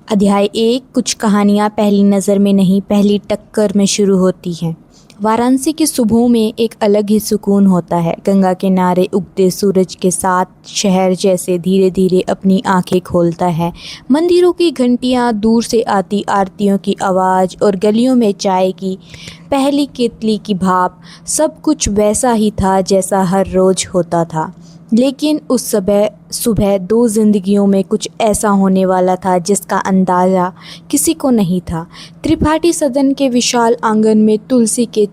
अध्याय 1। कुछ कहानियाँ पहली नज़र में नहीं, पहली टक्कर में शुरू होती हैं। वाराणसी की सुबह में एक अलग ही सुकून होता है। गंगा किनारे उगते सूरज के साथ शहर जैसे धीरे धीरे अपनी आंखें खोलता है। मंदिरों की घंटियाँ, दूर से आती आरतियों की आवाज़ और गलियों में चाय की पहली केतली की भाप, सब कुछ वैसा ही था जैसा हर रोज़ होता था। लेकिन उस सुबह दो जिंदगियों में कुछ ऐसा होने वाला था जिसका अंदाज़ा किसी को नहीं था। त्रिपाठी सदन के विशाल आंगन में तुलसी के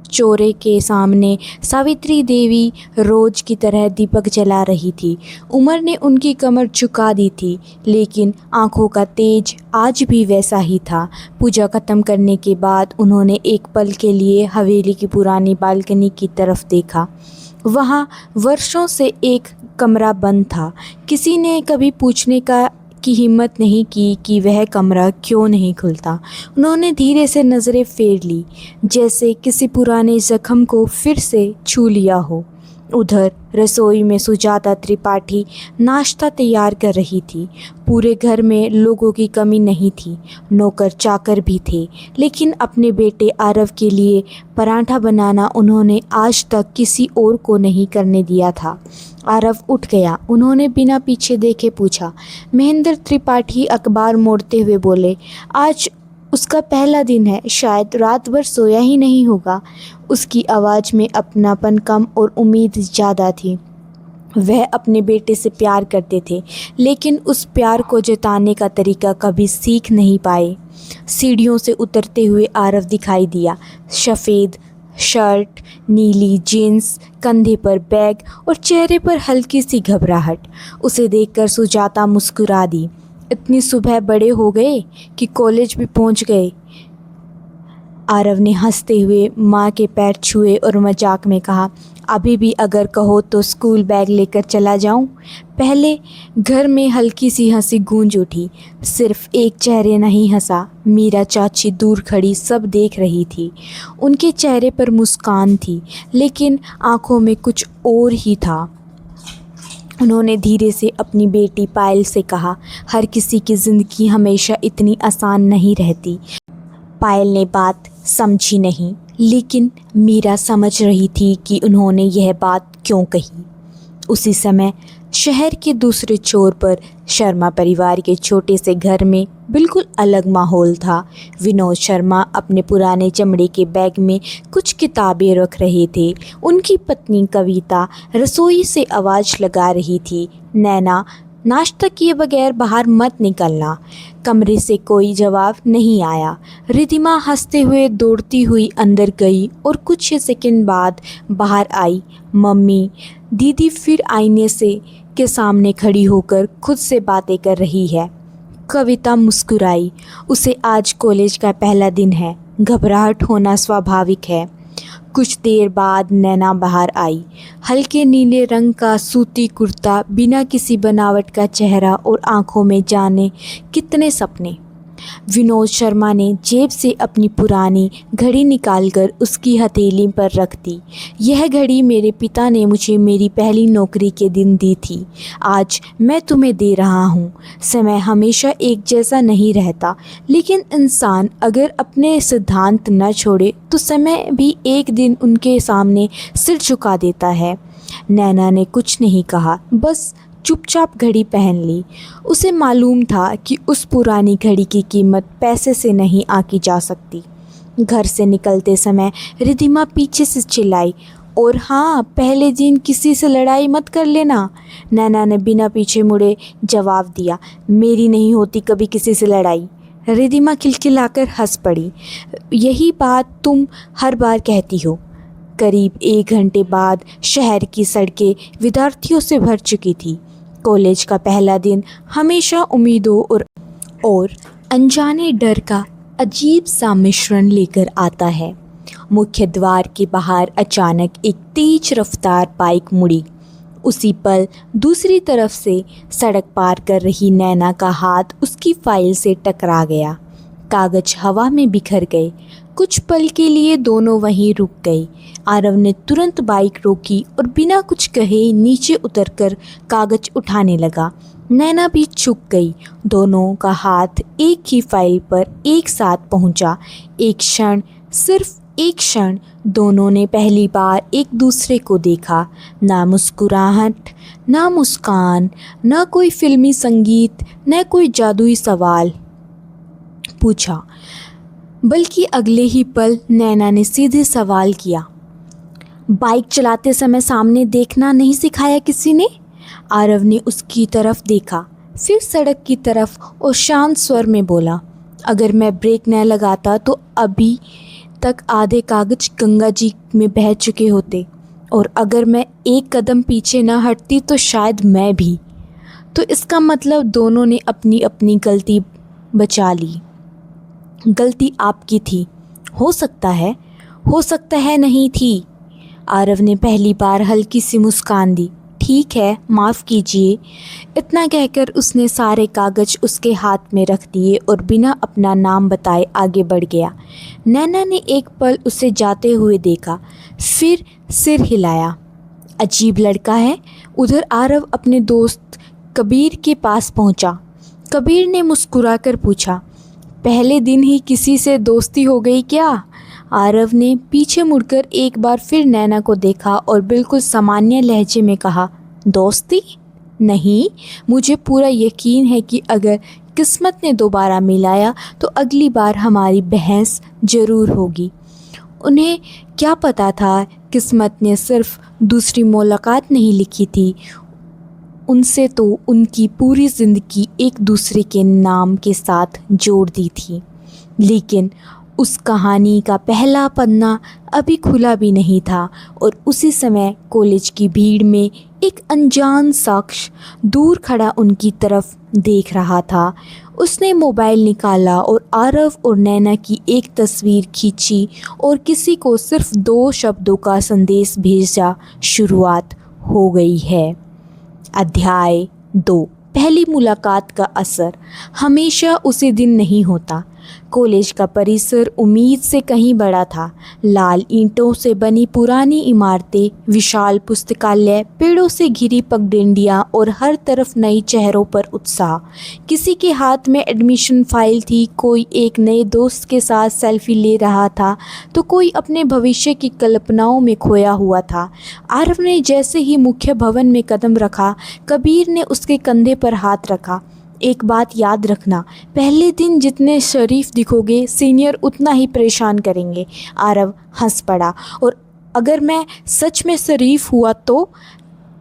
चौरे के सामने सावित्री देवी रोज की तरह दीपक जला रही थी। उमर ने उनकी कमर झुका दी थी, लेकिन आंखों का तेज आज भी वैसा ही था। पूजा खत्म करने के बाद उन्होंने एक पल के लिए हवेली की पुरानी बालकनी की तरफ देखा। वहाँ वर्षों से एक कमरा बंद था। किसी ने कभी पूछने की हिम्मत नहीं की कि वह कमरा क्यों नहीं खुलता। उन्होंने धीरे से नज़रें फेर ली, जैसे किसी पुराने जख्म को फिर से छू लिया हो। उधर रसोई में सुजाता त्रिपाठी नाश्ता तैयार कर रही थी। पूरे घर में लोगों की कमी नहीं थी, नौकर चाकर भी थे, लेकिन अपने बेटे आरव के लिए पराठा बनाना उन्होंने आज तक किसी और को नहीं करने दिया था। आरव उठ गया। उन्होंने बिना पीछे देखे पूछा। महेंद्र त्रिपाठी अखबार मोड़ते हुए बोले, आज उसका पहला दिन है, शायद रात भर सोया ही नहीं होगा। उसकी आवाज़ में अपनापन कम और उम्मीद ज़्यादा थी। वह अपने बेटे से प्यार करते थे, लेकिन उस प्यार को जताने का तरीका कभी सीख नहीं पाए। सीढ़ियों से उतरते हुए आरव दिखाई दिया। सफ़ेद शर्ट, नीली जीन्स, कंधे पर बैग और चेहरे पर हल्की सी घबराहट। उसे देखकर सुजाता मुस्कुरा दी। इतनी सुबह बड़े हो गए कि कॉलेज भी पहुंच गए। आरव ने हंसते हुए माँ के पैर छुए और मजाक में कहा, अभी भी अगर कहो तो स्कूल बैग लेकर चला जाऊं। पहले घर में हल्की सी हंसी गूंज उठी। सिर्फ एक चेहरे नहीं हंसा। मीरा चाची दूर खड़ी सब देख रही थी। उनके चेहरे पर मुस्कान थी, लेकिन आंखों में कुछ और ही था। उन्होंने धीरे से अपनी बेटी पायल से कहा, हर किसी की ज़िंदगी हमेशा इतनी आसान नहीं रहती। पायल ने बात समझी नहीं, लेकिन मीरा समझ रही थी कि उन्होंने यह बात क्यों कही। उसी समय शहर के दूसरे छोर पर शर्मा परिवार के छोटे से घर में बिल्कुल अलग माहौल था। विनोद शर्मा अपने पुराने चमड़े के बैग में कुछ किताबें रख रहे थे। उनकी पत्नी कविता रसोई से आवाज़ लगा रही थी, नैना, नाश्ता किए बगैर बाहर मत निकलना। कमरे से कोई जवाब नहीं आया। रिधिमा हंसते हुए दौड़ती हुई अंदर गई और कुछ सेकंड बाद बाहर आई। मम्मी, दीदी फिर आईने के सामने खड़ी होकर खुद से बातें कर रही है। कविता मुस्कुराई। उसे आज कॉलेज का पहला दिन है, घबराहट होना स्वाभाविक है। कुछ देर बाद नैना बाहर आई। हल्के नीले रंग का सूती कुर्ता, बिना किसी बनावट का चेहरा और आंखों में जाने कितने सपने। विनोद शर्मा ने जेब से अपनी पुरानी घड़ी निकालकर उसकी हथेली पर रख दी। यह घड़ी मेरे पिता ने मुझे मेरी पहली नौकरी के दिन दी थी। आज मैं तुम्हें दे रहा हूँ। समय हमेशा एक जैसा नहीं रहता, लेकिन इंसान अगर अपने सिद्धांत न छोड़े तो समय भी एक दिन उनके सामने सिर झुका देता है। नैना ने कुछ नहीं कहा, बस चुपचाप घड़ी पहन ली। उसे मालूम था कि उस पुरानी घड़ी की कीमत पैसे से नहीं आंकी जा सकती। घर से निकलते समय रिधिमा पीछे से चिल्लाई, और हाँ, पहले दिन किसी से लड़ाई मत कर लेना। नैना ने बिना पीछे मुड़े जवाब दिया, मेरी नहीं होती कभी किसी से लड़ाई। रिधिमा खिलखिलाकर हंस पड़ी, यही बात तुम हर बार कहती हो। करीब 1 घंटे बाद शहर की सड़कें विद्यार्थियों से भर चुकी थी। कॉलेज का पहला दिन हमेशा उम्मीदों और अनजाने डर का अजीब सा मिश्रण लेकर आता है। मुख्य द्वार के बाहर अचानक एक तेज रफ्तार बाइक मुड़ी। उसी पल दूसरी तरफ से सड़क पार कर रही नैना का हाथ उसकी फाइल से टकरा गया। कागज हवा में बिखर गए। कुछ पल के लिए दोनों वहीं रुक गए। आरव ने तुरंत बाइक रोकी और बिना कुछ कहे नीचे उतरकर कागज उठाने लगा। नैना भी झुक गई। दोनों का हाथ एक ही फाइल पर एक साथ पहुंचा। एक क्षण, सिर्फ एक क्षण, दोनों ने पहली बार एक दूसरे को देखा। ना मुस्कुराहट, ना मुस्कान, ना कोई फिल्मी संगीत, न कोई जादुई सवाल पूछा, बल्कि अगले ही पल नैना ने सीधे सवाल किया, बाइक चलाते समय सामने देखना नहीं सिखाया किसी ने? आरव ने उसकी तरफ देखा, फिर सड़क की तरफ और शांत स्वर में बोला, अगर मैं ब्रेक न लगाता तो अभी तक आधे कागज गंगा जी में बह चुके होते, और अगर मैं एक कदम पीछे न हटती तो शायद मैं भी। तो इसका मतलब दोनों ने अपनी अपनी गलती बचा ली। गलती आपकी थी, हो सकता है नहीं थी। आरव ने पहली बार हल्की सी मुस्कान दी। ठीक है, माफ़ कीजिए। इतना कहकर उसने सारे कागज़ उसके हाथ में रख दिए और बिना अपना नाम बताए आगे बढ़ गया। नैना ने एक पल उसे जाते हुए देखा, फिर सिर हिलाया। अजीब लड़का है। उधर आरव अपने दोस्त कबीर के पास पहुंचा। कबीर ने मुस्कुराकर पूछा, पहले दिन ही किसी से दोस्ती हो गई क्या? आरव ने पीछे मुड़कर एक बार फिर नैना को देखा और बिल्कुल सामान्य लहजे में कहा, दोस्ती? नहीं, मुझे पूरा यकीन है कि अगर किस्मत ने दोबारा मिलाया तो अगली बार हमारी बहस ज़रूर होगी। उन्हें क्या पता था, किस्मत ने सिर्फ दूसरी मुलाकात नहीं लिखी थी, उनसे तो उनकी पूरी ज़िंदगी एक दूसरे के नाम के साथ जोड़ दी थी। लेकिन उस कहानी का पहला पन्ना अभी खुला भी नहीं था और उसी समय कॉलेज की भीड़ में एक अनजान शख्स दूर खड़ा उनकी तरफ देख रहा था। उसने मोबाइल निकाला और आरव और नैना की एक तस्वीर खींची और किसी को सिर्फ 2 शब्दों का संदेश भेजा, शुरुआत हो गई है। अध्याय 2। पहली मुलाकात का असर हमेशा उसी दिन नहीं होता। कॉलेज का परिसर उम्मीद से कहीं बड़ा था। लाल ईंटों से बनी पुरानी इमारतें, विशाल पुस्तकालय, पेड़ों से घिरी पगडंडियां और हर तरफ नई चेहरों पर उत्साह। किसी के हाथ में एडमिशन फाइल थी, कोई एक नए दोस्त के साथ सेल्फी ले रहा था, तो कोई अपने भविष्य की कल्पनाओं में खोया हुआ था। आरव ने जैसे ही मुख्य भवन में कदम रखा, कबीर ने उसके कंधे पर हाथ रखा। एक बात याद रखना, पहले दिन जितने शरीफ दिखोगे, सीनियर उतना ही परेशान करेंगे। आरव हंस पड़ा, और अगर मैं सच में शरीफ हुआ तो?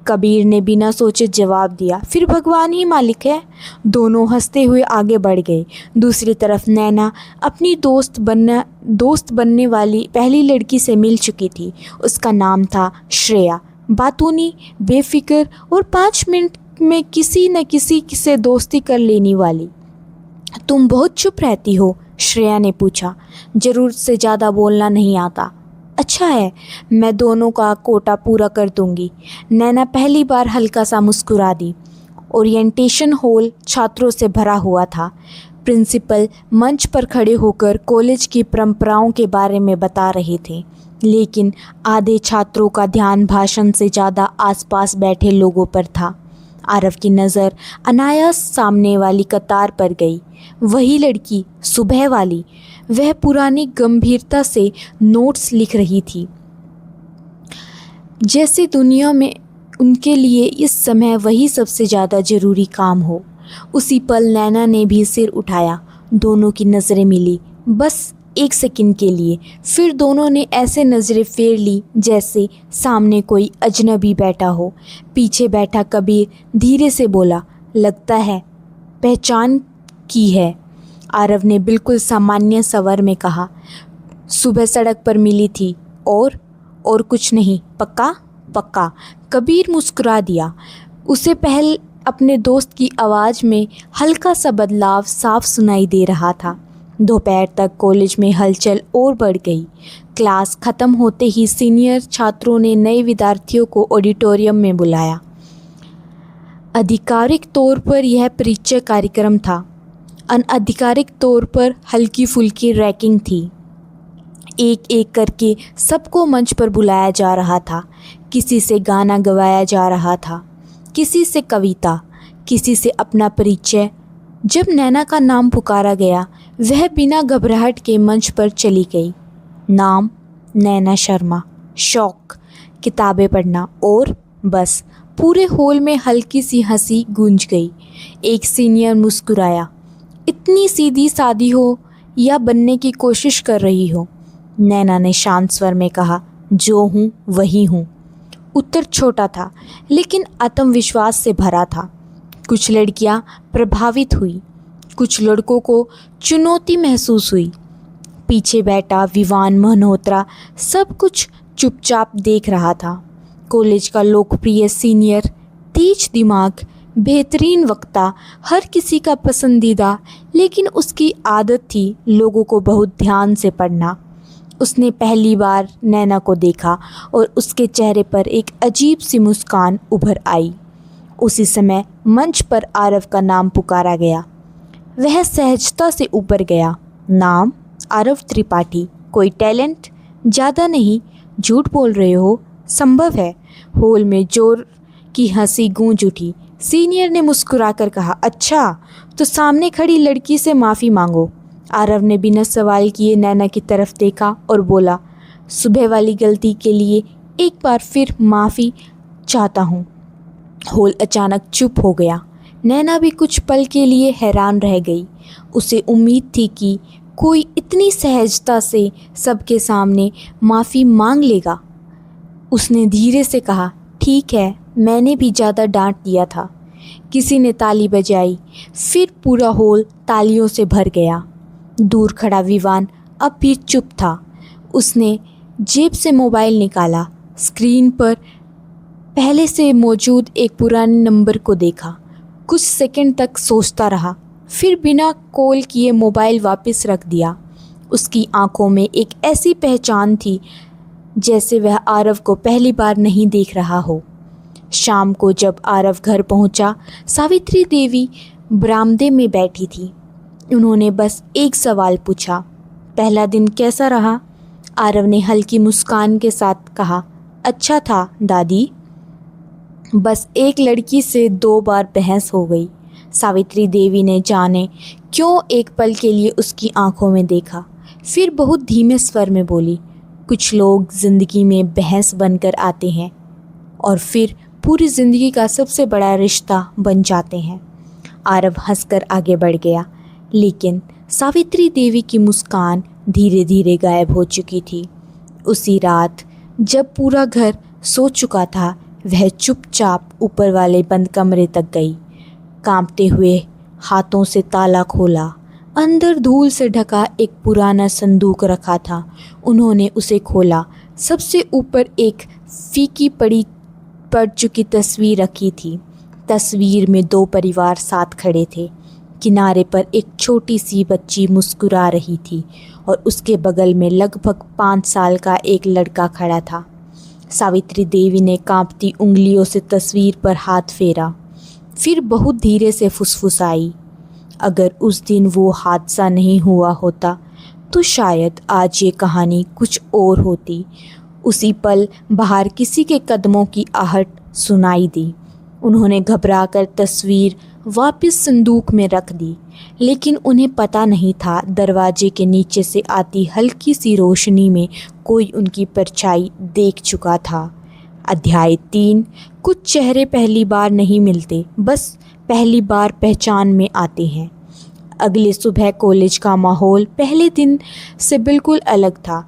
कबीर ने बिना सोचे जवाब दिया, फिर भगवान ही मालिक है। दोनों हंसते हुए आगे बढ़ गए। दूसरी तरफ नैना अपनी दोस्त बनने वाली पहली लड़की से मिल चुकी थी। उसका नाम था श्रेया। बातूनी, बेफिक्र और 5 मिनट में किसी न किसी से दोस्ती कर लेने वाली। तुम बहुत चुप रहती हो, श्रेया ने पूछा। ज़रूरत से ज़्यादा बोलना नहीं आता। अच्छा है, मैं दोनों का कोटा पूरा कर दूंगी। नैना पहली बार हल्का सा मुस्कुरा दी। ओरिएंटेशन हॉल छात्रों से भरा हुआ था। प्रिंसिपल मंच पर खड़े होकर कॉलेज की परंपराओं के बारे में बता रहे थे, लेकिन आधे छात्रों का ध्यान भाषण से ज़्यादा आसपास बैठे लोगों पर था। आरव की नज़र अनायास सामने वाली कतार पर गई। वही लड़की, सुबह वाली, वह पुरानी गंभीरता से नोट्स लिख रही थी, जैसे दुनिया में उनके लिए इस समय वही सबसे ज़्यादा ज़रूरी काम हो। उसी पल नैना ने भी सिर उठाया। दोनों की नज़रें मिली, बस 1 सेकंड के लिए। फिर दोनों ने ऐसे नज़रें फेर ली जैसे सामने कोई अजनबी बैठा हो। पीछे बैठा कबीर धीरे से बोला, लगता है पहचान की है। आरव ने बिल्कुल सामान्य स्वर में कहा, सुबह सड़क पर मिली थी। और कुछ नहीं, पक्का? पक्का। कबीर मुस्कुरा दिया। उसे पहल अपने दोस्त की आवाज़ में हल्का सा बदलाव साफ सुनाई दे रहा था। दोपहर तक कॉलेज में हलचल और बढ़ गई। क्लास खत्म होते ही सीनियर छात्रों ने नए विद्यार्थियों को ऑडिटोरियम में बुलाया। आधिकारिक तौर पर यह परिचय कार्यक्रम था, अनआधिकारिक तौर पर हल्की फुल्की रैगिंग थी। एक एक करके सबको मंच पर बुलाया जा रहा था। किसी से गाना गवाया जा रहा था, किसी से कविता, किसी से अपना परिचय। जब नैना का नाम पुकारा गया, वह बिना घबराहट के मंच पर चली गई। नाम नैना शर्मा, शौक किताबें पढ़ना, और बस पूरे हॉल में हल्की सी हंसी गूंज गई। एक सीनियर मुस्कुराया। इतनी सीधी सादी हो या बनने की कोशिश कर रही हो? नैना ने शांत स्वर में कहा, जो हूँ वही हूँ। उत्तर छोटा था लेकिन आत्मविश्वास से भरा था। कुछ लड़कियां प्रभावित हुई, कुछ लड़कों को चुनौती महसूस हुई। पीछे बैठा विवान मल्होत्रा सब कुछ चुपचाप देख रहा था। कॉलेज का लोकप्रिय सीनियर, तेज दिमाग, बेहतरीन वक्ता, हर किसी का पसंदीदा, लेकिन उसकी आदत थी लोगों को बहुत ध्यान से पढ़ना। उसने पहली बार नैना को देखा और उसके चेहरे पर एक अजीब सी मुस्कान उभर आई। उसी समय मंच पर आरव का नाम पुकारा गया। वह सहजता से ऊपर गया। नाम आरव त्रिपाठी। कोई टैलेंट? ज़्यादा नहीं। झूठ बोल रहे हो? संभव है। हॉल में जोर की हंसी गूंज उठी। सीनियर ने मुस्कुराकर कहा, अच्छा तो सामने खड़ी लड़की से माफ़ी मांगो। आरव ने बिना सवाल किए नैना की तरफ देखा और बोला, सुबह वाली गलती के लिए एक बार फिर माफ़ी चाहता हूँ। हॉल अचानक चुप हो गया। नैना भी कुछ पल के लिए हैरान रह गई। उसे उम्मीद थी कि कोई इतनी सहजता से सबके सामने माफ़ी मांग लेगा। उसने धीरे से कहा, ठीक है, मैंने भी ज़्यादा डांट दिया था। किसी ने ताली बजाई, फिर पूरा हॉल तालियों से भर गया। दूर खड़ा विवान अब भी चुप था। उसने जेब से मोबाइल निकाला, स्क्रीन पर पहले से मौजूद एक पुराने नंबर को देखा। कुछ सेकंड तक सोचता रहा, फिर बिना कॉल किए मोबाइल वापस रख दिया। उसकी आंखों में एक ऐसी पहचान थी जैसे वह आरव को पहली बार नहीं देख रहा हो। शाम को जब आरव घर पहुंचा, सावित्री देवी बरामदे में बैठी थी। उन्होंने बस एक सवाल पूछा, पहला दिन कैसा रहा? आरव ने हल्की मुस्कान के साथ कहा, अच्छा था दादी। बस एक लड़की से 2 बार बहस हो गई। सावित्री देवी ने जाने क्यों एक पल के लिए उसकी आंखों में देखा, फिर बहुत धीमे स्वर में बोली, कुछ लोग ज़िंदगी में बहस बनकर आते हैं और फिर पूरी ज़िंदगी का सबसे बड़ा रिश्ता बन जाते हैं। आरव हंसकर आगे बढ़ गया, लेकिन सावित्री देवी की मुस्कान धीरे धीरे गायब हो चुकी थी। उसी रात जब पूरा घर सो चुका था, वह चुपचाप ऊपर वाले बंद कमरे तक गई। कांपते हुए हाथों से ताला खोला। अंदर धूल से ढका एक पुराना संदूक रखा था। उन्होंने उसे खोला। सबसे ऊपर एक फीकी पड़ चुकी तस्वीर रखी थी। तस्वीर में 2 परिवार साथ खड़े थे। किनारे पर एक छोटी सी बच्ची मुस्कुरा रही थी और उसके बगल में लगभग 5 साल का एक लड़का खड़ा था। सावित्री देवी ने कांपती उंगलियों से तस्वीर पर हाथ फेरा, फिर बहुत धीरे से फुसफुसाई, अगर उस दिन वो हादसा नहीं हुआ होता तो शायद आज ये कहानी कुछ और होती। उसी पल बाहर किसी के कदमों की आहट सुनाई दी। उन्होंने घबराकर तस्वीर वापस संदूक में रख दी, लेकिन उन्हें पता नहीं था दरवाजे के नीचे से आती हल्की सी रोशनी में कोई उनकी परछाई देख चुका था। अध्याय 3। कुछ चेहरे पहली बार नहीं मिलते, बस पहली बार पहचान में आते हैं। अगली सुबह कॉलेज का माहौल पहले दिन से बिल्कुल अलग था।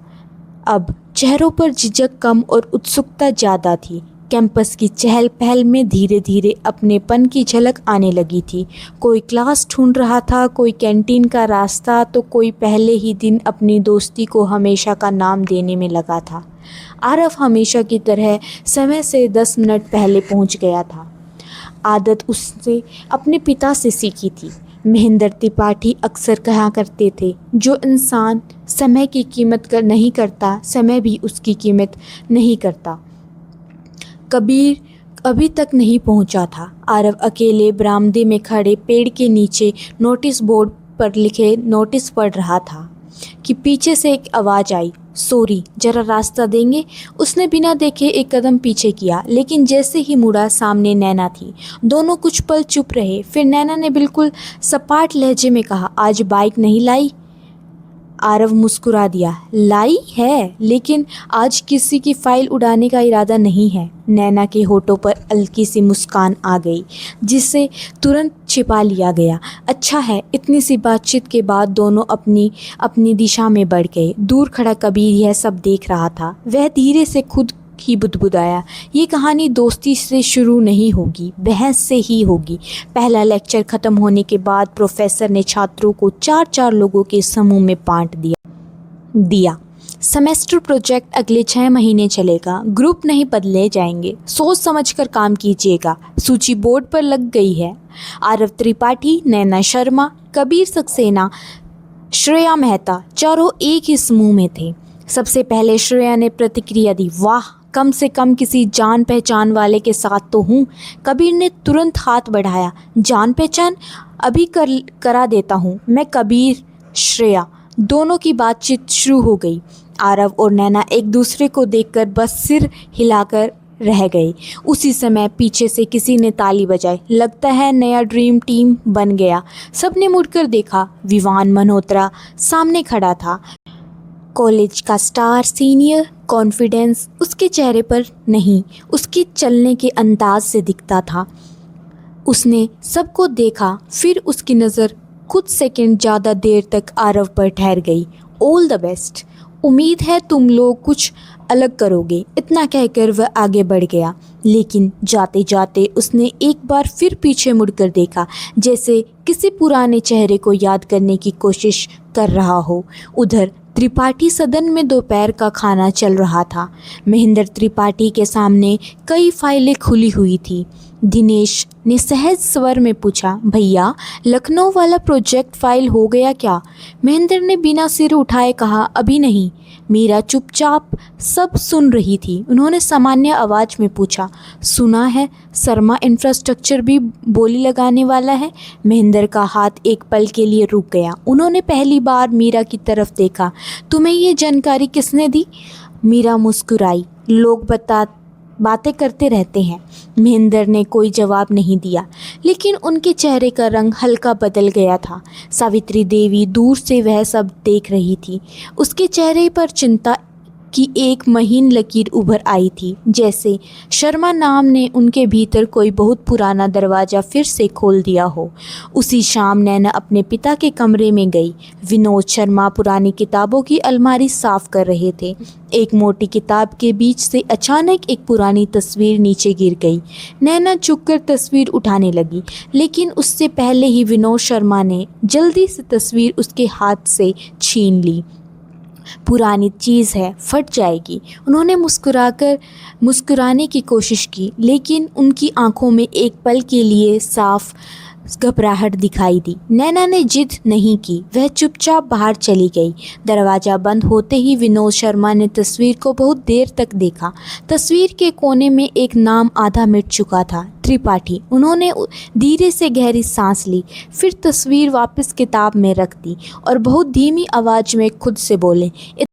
अब चेहरों पर झिझक कम और उत्सुकता ज़्यादा थी। कैंपस की चहल पहल में धीरे धीरे अपनेपन की झलक आने लगी थी। कोई क्लास ढूंढ रहा था, कोई कैंटीन का रास्ता, तो कोई पहले ही दिन अपनी दोस्ती को हमेशा का नाम देने में लगा था। आरव हमेशा की तरह समय से 10 मिनट पहले पहुंच गया था। आदत उसने अपने पिता से सीखी थी। महेंद्र त्रिपाठी अक्सर कहा करते थे, जो इंसान समय की कीमत नहीं करता, समय भी उसकी कीमत नहीं करता। कबीर अभी तक नहीं पहुंचा था। आरव अकेले बरामदे में खड़े पेड़ के नीचे नोटिस बोर्ड पर लिखे नोटिस पढ़ रहा था कि पीछे से एक आवाज़ आई, सॉरी, जरा रास्ता देंगे? उसने बिना देखे एक कदम पीछे किया, लेकिन जैसे ही मुड़ा सामने नैना थी। दोनों कुछ पल चुप रहे, फिर नैना ने बिल्कुल सपाट लहजे में कहा, आज बाइक नहीं लाई? आरव मुस्कुरा दिया, लाई है, लेकिन आज किसी की फाइल उड़ाने का इरादा नहीं है। नैना के होठों पर हल्की सी मुस्कान आ गई, जिसे तुरंत छिपा लिया गया। अच्छा है। इतनी सी बातचीत के बाद दोनों अपनी अपनी दिशा में बढ़ गए। दूर खड़ा कबीर यह सब देख रहा था। वह धीरे से खुद ही बुदबुदाया, ये कहानी दोस्ती से शुरू नहीं होगी, बहस से ही होगी। पहला लेक्चर खत्म होने के बाद प्रोफेसर ने छात्रों को 4-4 लोगों के समूह में बांट दिया। सेमेस्टर प्रोजेक्ट अगले 6 महीने चलेगा। ग्रुप नहीं बदले जाएंगे। सोच समझकर काम कीजिएगा। सूची बोर्ड पर लग गई है। आरव त्रिपाठी, नैना शर्मा, कबीर सक्सेना, श्रेया मेहता, चारों एक ही समूह में थे। सबसे पहले श्रेया ने प्रतिक्रिया दी, वाह, कम से कम किसी जान पहचान वाले के साथ तो हूँ। कबीर ने तुरंत हाथ बढ़ाया, जान पहचान? अभी करा देता हूँ मैं। कबीर, श्रेया, दोनों की बातचीत शुरू हो गई। आरव और नैना एक दूसरे को देखकर बस सिर हिलाकर रह गए। उसी समय पीछे से किसी ने ताली बजाई। लगता है नया ड्रीम टीम बन गया। सबने मुड़कर देखा। विवान मल्होत्रा सामने खड़ा था। कॉलेज का स्टार सीनियर। कॉन्फिडेंस उसके चेहरे पर नहीं, उसके चलने के अंदाज से दिखता था। उसने सबको देखा, फिर उसकी नज़र कुछ सेकंड ज़्यादा देर तक आरव पर ठहर गई। All the best. उम्मीद है तुम लोग कुछ अलग करोगे। इतना कहकर वह आगे बढ़ गया, लेकिन जाते जाते उसने एक बार फिर पीछे मुड़कर देखा, जैसे किसी पुराने चेहरे को याद करने की कोशिश कर रहा हो। उधर त्रिपाठी सदन में दोपहर का खाना चल रहा था। महेंद्र त्रिपाठी के सामने कई फाइलें खुली हुई थी। दिनेश ने सहज स्वर में पूछा, भैया, लखनऊ वाला प्रोजेक्ट फाइल हो गया क्या? महेंद्र ने बिना सिर उठाए कहा, अभी नहीं। मीरा चुपचाप सब सुन रही थी। उन्होंने सामान्य आवाज़ में पूछा, सुना है शर्मा इंफ्रास्ट्रक्चर भी बोली लगाने वाला है? महेंद्र का हाथ एक पल के लिए रुक गया। उन्होंने पहली बार मीरा की तरफ देखा। तुम्हें ये जानकारी किसने दी? मीरा मुस्कुराई, लोग बातें करते रहते हैं। महेंद्र ने कोई जवाब नहीं दिया, लेकिन उनके चेहरे का रंग हल्का बदल गया था। सावित्री देवी दूर से वह सब देख रही थी। उसके चेहरे पर चिंता की एक महीन लकीर उभर आई थी, जैसे शर्मा नाम ने उनके भीतर कोई बहुत पुराना दरवाज़ा फिर से खोल दिया हो। उसी शाम नैना अपने पिता के कमरे में गई। विनोद शर्मा पुरानी किताबों की अलमारी साफ कर रहे थे। एक मोटी किताब के बीच से अचानक एक पुरानी तस्वीर नीचे गिर गई। नैना झुककर तस्वीर उठाने लगी, लेकिन उससे पहले ही विनोद शर्मा ने जल्दी से तस्वीर उसके हाथ से छीन ली। पुरानी चीज़ है, फट जाएगी। उन्होंने मुस्कुराने की कोशिश की, लेकिन उनकी आंखों में एक पल के लिए साफ घबराहट दिखाई दी। नैना ने जिद नहीं की, वह चुपचाप बाहर चली गई। दरवाज़ा बंद होते ही विनोद शर्मा ने तस्वीर को बहुत देर तक देखा। तस्वीर के कोने में एक नाम आधा मिट चुका था, त्रिपाठी। उन्होंने धीरे से गहरी सांस ली, फिर तस्वीर वापस किताब में रख दी और बहुत धीमी आवाज़ में खुद से बोले,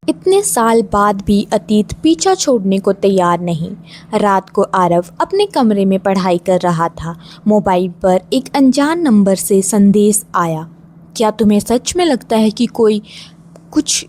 इतने साल बाद भी अतीत पीछा छोड़ने को तैयार नहीं। रात को आरव अपने कमरे में पढ़ाई कर रहा था। मोबाइल पर एक अनजान नंबर से संदेश आया। क्या तुम्हें सच में लगता है कि कुछ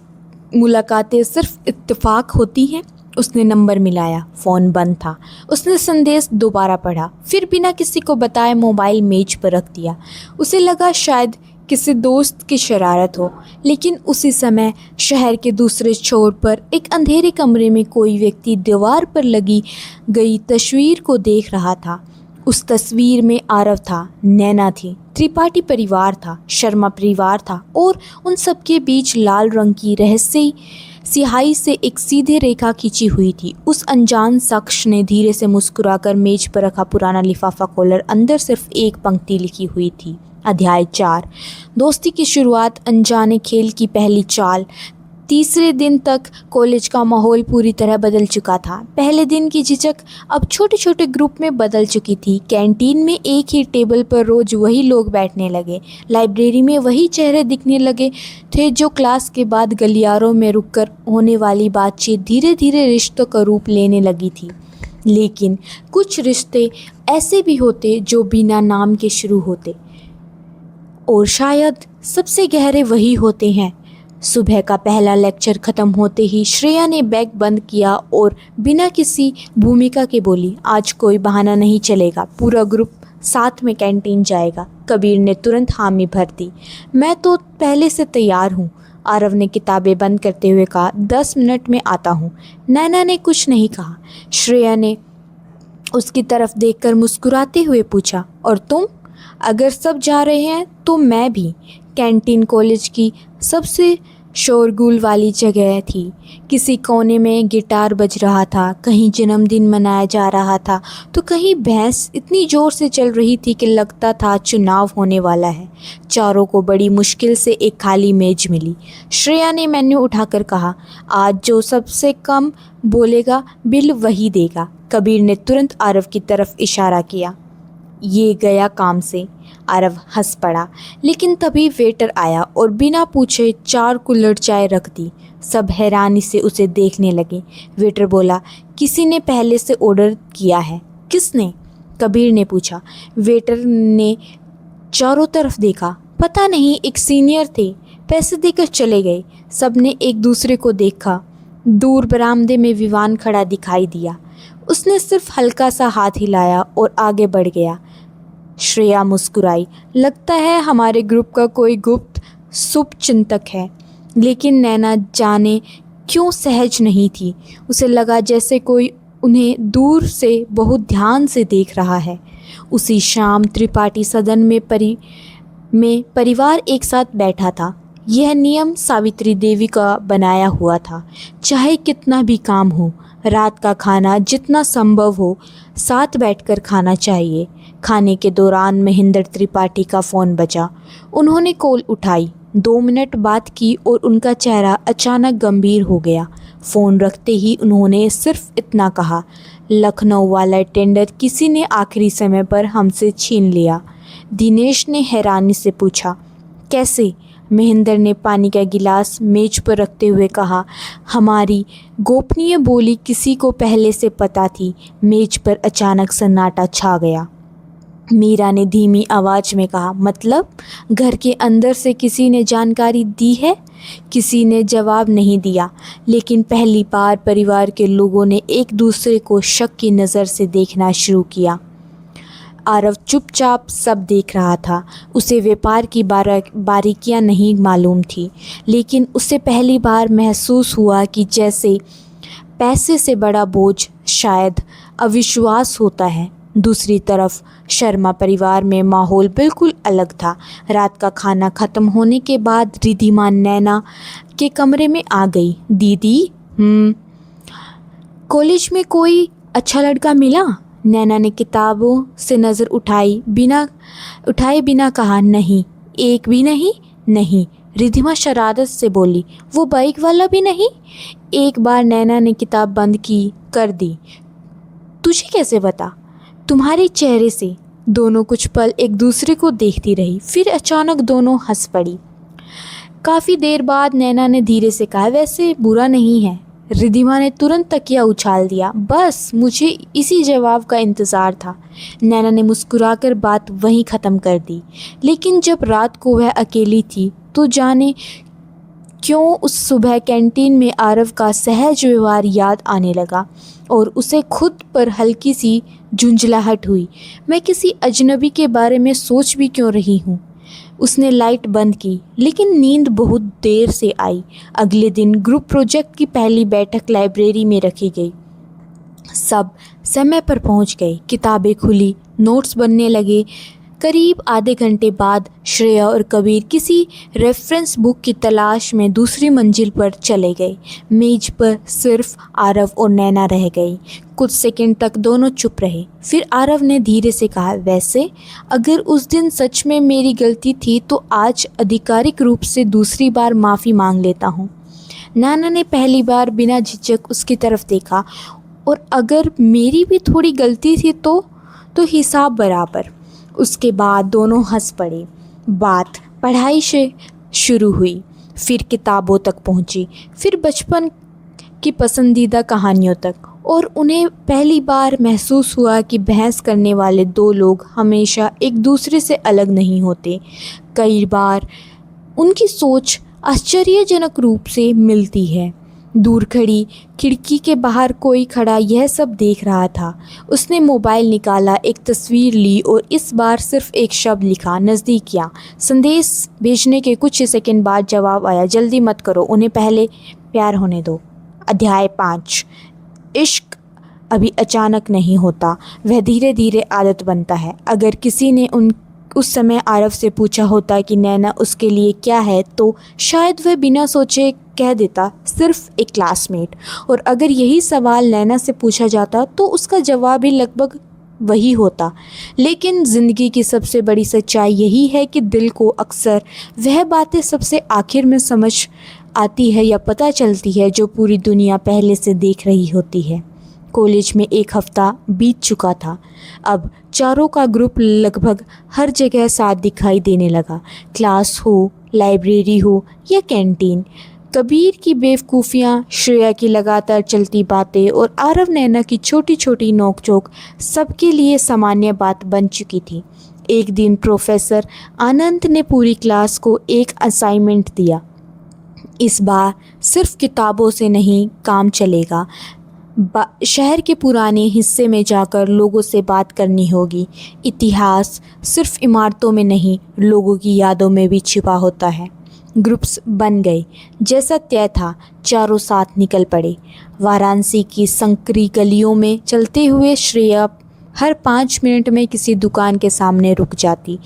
मुलाकातें सिर्फ इत्तेफाक होती हैं? उसने नंबर मिलाया, फ़ोन बंद था। उसने संदेश दोबारा पढ़ा, फिर बिना किसी को बताए मोबाइल मेज पर रख दिया। उसे लगा शायद किसी दोस्त की शरारत हो, लेकिन उसी समय शहर के दूसरे छोर पर एक अंधेरे कमरे में कोई व्यक्ति दीवार पर लगी गई तस्वीर को देख रहा था। उस तस्वीर में आरव था, नैना थी, त्रिपाठी परिवार था, शर्मा परिवार था, और उन सबके बीच लाल रंग की रहस्यमय स्याही से एक सीधी रेखा खींची हुई थी। उस अनजान शख्स ने धीरे से मुस्कुराकर मेज पर रखा पुराना लिफाफा खोला। अंदर सिर्फ एक पंक्ति लिखी हुई थी, अध्याय 4। दोस्ती की शुरुआत, अनजाने खेल की पहली चाल। तीसरे दिन तक कॉलेज का माहौल पूरी तरह बदल चुका था। पहले दिन की झिझक अब छोटे छोटे ग्रुप में बदल चुकी थी। कैंटीन में एक ही टेबल पर रोज़ वही लोग बैठने लगे। लाइब्रेरी में वही चेहरे दिखने लगे थे जो क्लास के बाद गलियारों में रुककर होने वाली बातचीत धीरे धीरे रिश्तों का रूप लेने लगी थी। लेकिन कुछ रिश्ते ऐसे भी होते जो बिना नाम के शुरू होते, और शायद सबसे गहरे वही होते हैं। सुबह का पहला लेक्चर ख़त्म होते ही श्रेया ने बैग बंद किया और बिना किसी भूमिका के बोली, आज कोई बहाना नहीं चलेगा, पूरा ग्रुप साथ में कैंटीन जाएगा। कबीर ने तुरंत हामी भर दी। मैं तो पहले से तैयार हूँ, आरव ने किताबें बंद करते हुए कहा। 10 मिनट में आता हूँ। नैना ने कुछ नहीं कहा। श्रेया ने उसकी तरफ देखकर मुस्कुराते हुए पूछा, और तुम? अगर सब जा रहे हैं तो मैं भी। कैंटीन कॉलेज की सबसे शोरगुल वाली जगह थी। किसी कोने में गिटार बज रहा था, कहीं जन्मदिन मनाया जा रहा था तो कहीं बहस इतनी ज़ोर से चल रही थी कि लगता था चुनाव होने वाला है। चारों को बड़ी मुश्किल से एक खाली मेज मिली। श्रेया ने मेन्यू उठाकर कहा, आज जो सबसे कम बोलेगा बिल वही देगा। कबीर ने तुरंत आरव की तरफ इशारा किया। ये गया काम से। आरव हंस पड़ा, लेकिन तभी वेटर आया और बिना पूछे 4 कुल्हड़ चाय रख दी। सब हैरानी से उसे देखने लगे। वेटर बोला, किसी ने पहले से ऑर्डर किया है। किसने? कबीर ने पूछा। वेटर ने चारों तरफ देखा। पता नहीं, एक सीनियर थे, पैसे देकर चले गए। सब ने एक दूसरे को देखा। दूर बरामदे में विवान खड़ा दिखाई दिया। उसने सिर्फ हल्का सा हाथ हिलाया और आगे बढ़ गया। श्रेया मुस्कुराई। लगता है हमारे ग्रुप का कोई गुप्त शुभचिंतक है। लेकिन नैना जाने क्यों सहज नहीं थी। उसे लगा जैसे कोई उन्हें दूर से बहुत ध्यान से देख रहा है। उसी शाम त्रिपाठी सदन में परिवार एक साथ बैठा था। यह नियम सावित्री देवी का बनाया हुआ था। चाहे कितना भी काम हो, रात का खाना जितना संभव हो साथ बैठकर खाना चाहिए। खाने के दौरान महेंद्र त्रिपाठी का फ़ोन बजा। उन्होंने कॉल उठाई, 2 मिनट बात की और उनका चेहरा अचानक गंभीर हो गया। फ़ोन रखते ही उन्होंने सिर्फ इतना कहा, लखनऊ वाला टेंडर किसी ने आखिरी समय पर हमसे छीन लिया। दिनेश ने हैरानी से पूछा, कैसे? महेंद्र ने पानी का गिलास मेज पर रखते हुए कहा, हमारी गोपनीय बोली किसी को पहले से पता थी। मेज पर अचानक सन्नाटा छा गया। मीरा ने धीमी आवाज़ में कहा, मतलब घर के अंदर से किसी ने जानकारी दी है? किसी ने जवाब नहीं दिया, लेकिन पहली बार परिवार के लोगों ने एक दूसरे को शक की नज़र से देखना शुरू किया। आरव चुपचाप सब देख रहा था। उसे व्यापार की बारीकियां नहीं मालूम थी, लेकिन उसे पहली बार महसूस हुआ कि जैसे पैसे से बड़ा बोझ शायद अविश्वास होता है। दूसरी तरफ शर्मा परिवार में माहौल बिल्कुल अलग था। रात का खाना ख़त्म होने के बाद रिद्धिमा नैना के कमरे में आ गई। दीदी, कॉलेज में कोई अच्छा लड़का मिला? नैना ने किताबों से नज़र उठाए बिना कहा, नहीं, एक भी नहीं। नहीं, रिद्धिमा शरारत से बोली। वो बाइक वाला भी नहीं? एक बार नैना ने किताब बंद कर दी। तुझे कैसे पता? तुम्हारे चेहरे से। दोनों कुछ पल एक दूसरे को देखती रही, फिर अचानक दोनों हंस पड़ी। काफ़ी देर बाद नैना ने धीरे से कहा, वैसे बुरा नहीं है। रिद्धिमा ने तुरंत तकिया उछाल दिया। बस मुझे इसी जवाब का इंतज़ार था। नैना ने मुस्कुराकर बात वहीं ख़त्म कर दी। लेकिन जब रात को वह अकेली थी तो जाने क्यों उस सुबह कैंटीन में आरव का सहज व्यवहार याद आने लगा और उसे खुद पर हल्की सी झुंझलाहट हुई। मैं किसी अजनबी के बारे में सोच भी क्यों रही हूँ? उसने लाइट बंद की, लेकिन नींद बहुत देर से आई। अगले दिन ग्रुप प्रोजेक्ट की पहली बैठक लाइब्रेरी में रखी गई। सब समय पर पहुंच गए। किताबें खुली, नोट्स बनने लगे। करीब आधे घंटे बाद श्रेया और कबीर किसी रेफरेंस बुक की तलाश में दूसरी मंजिल पर चले गए। मेज पर सिर्फ आरव और नैना रह गई। कुछ सेकंड तक दोनों चुप रहे। फिर आरव ने धीरे से कहा, वैसे अगर उस दिन सच में मेरी गलती थी तो आज आधिकारिक रूप से दूसरी बार माफ़ी मांग लेता हूँ। नैना ने पहली बार बिना झिझक उसकी तरफ देखा। और अगर मेरी भी थोड़ी गलती थी तो हिसाब बराबर। उसके बाद दोनों हंस पड़े। बात पढ़ाई से शुरू हुई, फिर किताबों तक पहुंची, फिर बचपन की पसंदीदा कहानियों तक। और उन्हें पहली बार महसूस हुआ कि बहस करने वाले दो लोग हमेशा एक दूसरे से अलग नहीं होते। कई बार उनकी सोच आश्चर्यजनक रूप से मिलती है। दूर खड़ी खिड़की के बाहर कोई खड़ा यह सब देख रहा था। उसने मोबाइल निकाला, एक तस्वीर ली और इस बार सिर्फ एक शब्द लिखा, नज़दीक किया। संदेश भेजने के कुछ सेकंड बाद जवाब आया, जल्दी मत करो, उन्हें पहले प्यार होने दो। अध्याय 5। इश्क अभी अचानक नहीं होता, वह धीरे धीरे आदत बनता है। अगर किसी ने उस समय आरव से पूछा होता कि नैना उसके लिए क्या है, तो शायद वह बिना सोचे कह देता, सिर्फ एक क्लासमेट। और अगर यही सवाल नैना से पूछा जाता तो उसका जवाब भी लगभग वही होता। लेकिन ज़िंदगी की सबसे बड़ी सच्चाई यही है कि दिल को अक्सर वह बातें सबसे आखिर में समझ आती है या पता चलती है जो पूरी दुनिया पहले से देख रही होती है। कॉलेज में एक हफ्ता बीत चुका था। अब चारों का ग्रुप लगभग हर जगह साथ दिखाई देने लगा, क्लास हो, लाइब्रेरी हो या कैंटीन। कबीर की बेवकूफ़ियाँ, श्रेया की लगातार चलती बातें और आरव नैना की छोटी छोटी नोकझोंक सबके लिए सामान्य बात बन चुकी थी। एक दिन प्रोफेसर आनंद ने पूरी क्लास को एक असाइनमेंट दिया। इस बार सिर्फ किताबों से नहीं काम चलेगा। शहर के पुराने हिस्से में जाकर लोगों से बात करनी होगी। इतिहास सिर्फ इमारतों में नहीं, लोगों की यादों में भी छिपा होता है। ग्रुप्स बन गए, जैसा तय था। चारों साथ निकल पड़े। वाराणसी की संकरी गलियों में चलते हुए श्रेया हर 5 मिनट में किसी दुकान के सामने रुक जाती।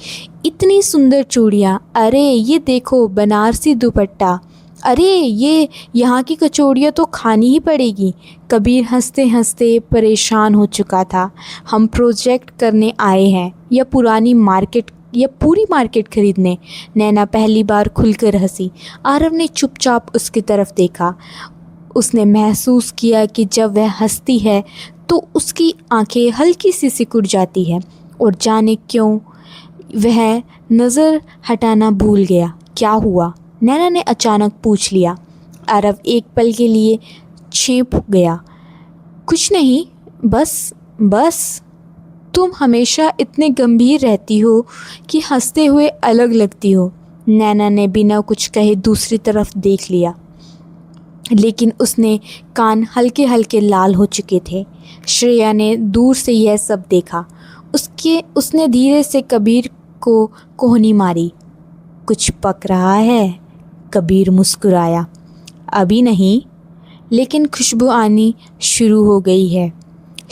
इतनी सुंदर चूड़ियाँ, अरे ये देखो बनारसी दुपट्टा, अरे ये यहाँ की कचौड़ियाँ तो खानी ही पड़ेगी। कबीर हंसते हंसते परेशान हो चुका था। हम प्रोजेक्ट करने आए हैं या पूरी मार्केट खरीदने? नैना पहली बार खुलकर हंसी। आरव ने चुपचाप उसकी तरफ देखा। उसने महसूस किया कि जब वह हंसती है तो उसकी आंखें हल्की सी सिकुड़ जाती है, और जाने क्यों वह नज़र हटाना भूल गया। क्या हुआ? नैना ने अचानक पूछ लिया। आरव एक पल के लिए चौंक गया। कुछ नहीं, बस तुम हमेशा इतने गंभीर रहती हो कि हंसते हुए अलग लगती हो। नैना ने बिना कुछ कहे दूसरी तरफ देख लिया, लेकिन उसने कान हल्के हल्के लाल हो चुके थे। श्रेया ने दूर से यह सब देखा। उसने धीरे से कबीर को कोहनी मारी। कुछ पक रहा है? कबीर मुस्कुराया। अभी नहीं, लेकिन खुशबू आनी शुरू हो गई है।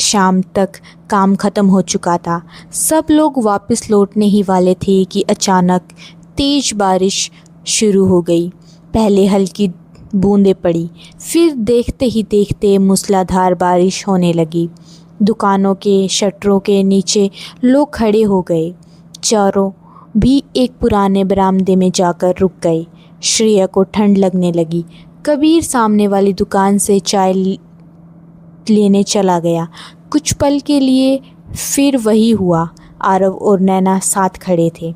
शाम तक काम ख़त्म हो चुका था। सब लोग वापस लौटने ही वाले थे कि अचानक तेज बारिश शुरू हो गई। पहले हल्की बूंदें पड़ी, फिर देखते ही देखते मूसलाधार बारिश होने लगी। दुकानों के शटरों के नीचे लोग खड़े हो गए। चारों भी एक पुराने बरामदे में जाकर रुक गए। श्रेया को ठंड लगने लगी। कबीर सामने वाली दुकान से चाय लेने चला गया। कुछ पल के लिए फिर वही हुआ। आरव और नैना साथ खड़े थे,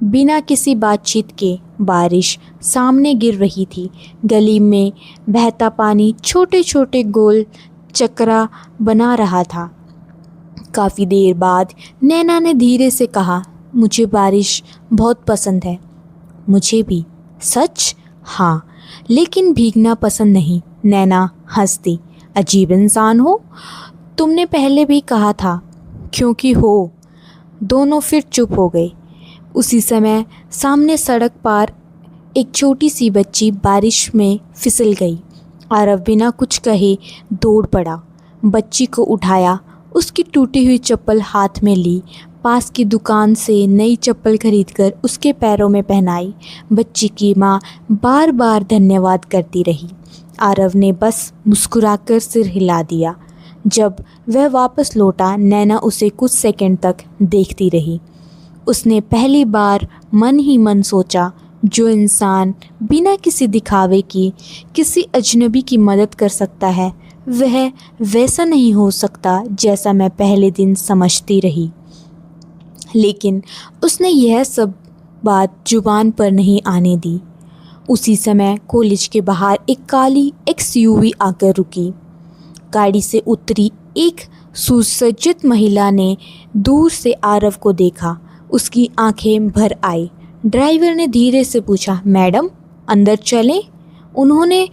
बिना किसी बातचीत के। बारिश सामने गिर रही थी। गली में बहता पानी छोटे छोटे गोल चक्रा बना रहा था। काफ़ी देर बाद नैना ने धीरे से कहा, मुझे बारिश बहुत पसंद है। मुझे भी। सच? हाँ, लेकिन भीगना पसंद नहीं। नैना हंस दी। अजीब इंसान हो। तुमने पहले भी कहा था। क्योंकि हो। दोनों फिर चुप हो गए। उसी समय सामने सड़क पार एक छोटी सी बच्ची बारिश में फिसल गई। आरव बिना कुछ कहे दौड़ पड़ा, बच्ची को उठाया, उसकी टूटी हुई चप्पल हाथ में ली, पास की दुकान से नई चप्पल खरीदकर उसके पैरों में पहनाई। बच्ची की माँ बार बार धन्यवाद करती रही। आरव ने बस मुस्कुराकर सिर हिला दिया। जब वह वापस लौटा, नैना उसे कुछ सेकंड तक देखती रही। उसने पहली बार मन ही मन सोचा, जो इंसान बिना किसी दिखावे की किसी अजनबी की मदद कर सकता है वह वैसा नहीं हो सकता जैसा मैं पहले दिन समझती रही। लेकिन उसने यह सब बात जुबान पर नहीं आने दी। उसी समय कॉलेज के बाहर एक काली एक्सयूवी आकर रुकी। गाड़ी से उतरी एक सुसज्जित महिला ने दूर से आरव को देखा। उसकी आंखें भर आई। ड्राइवर ने धीरे से पूछा, मैडम अंदर चलें? उन्होंने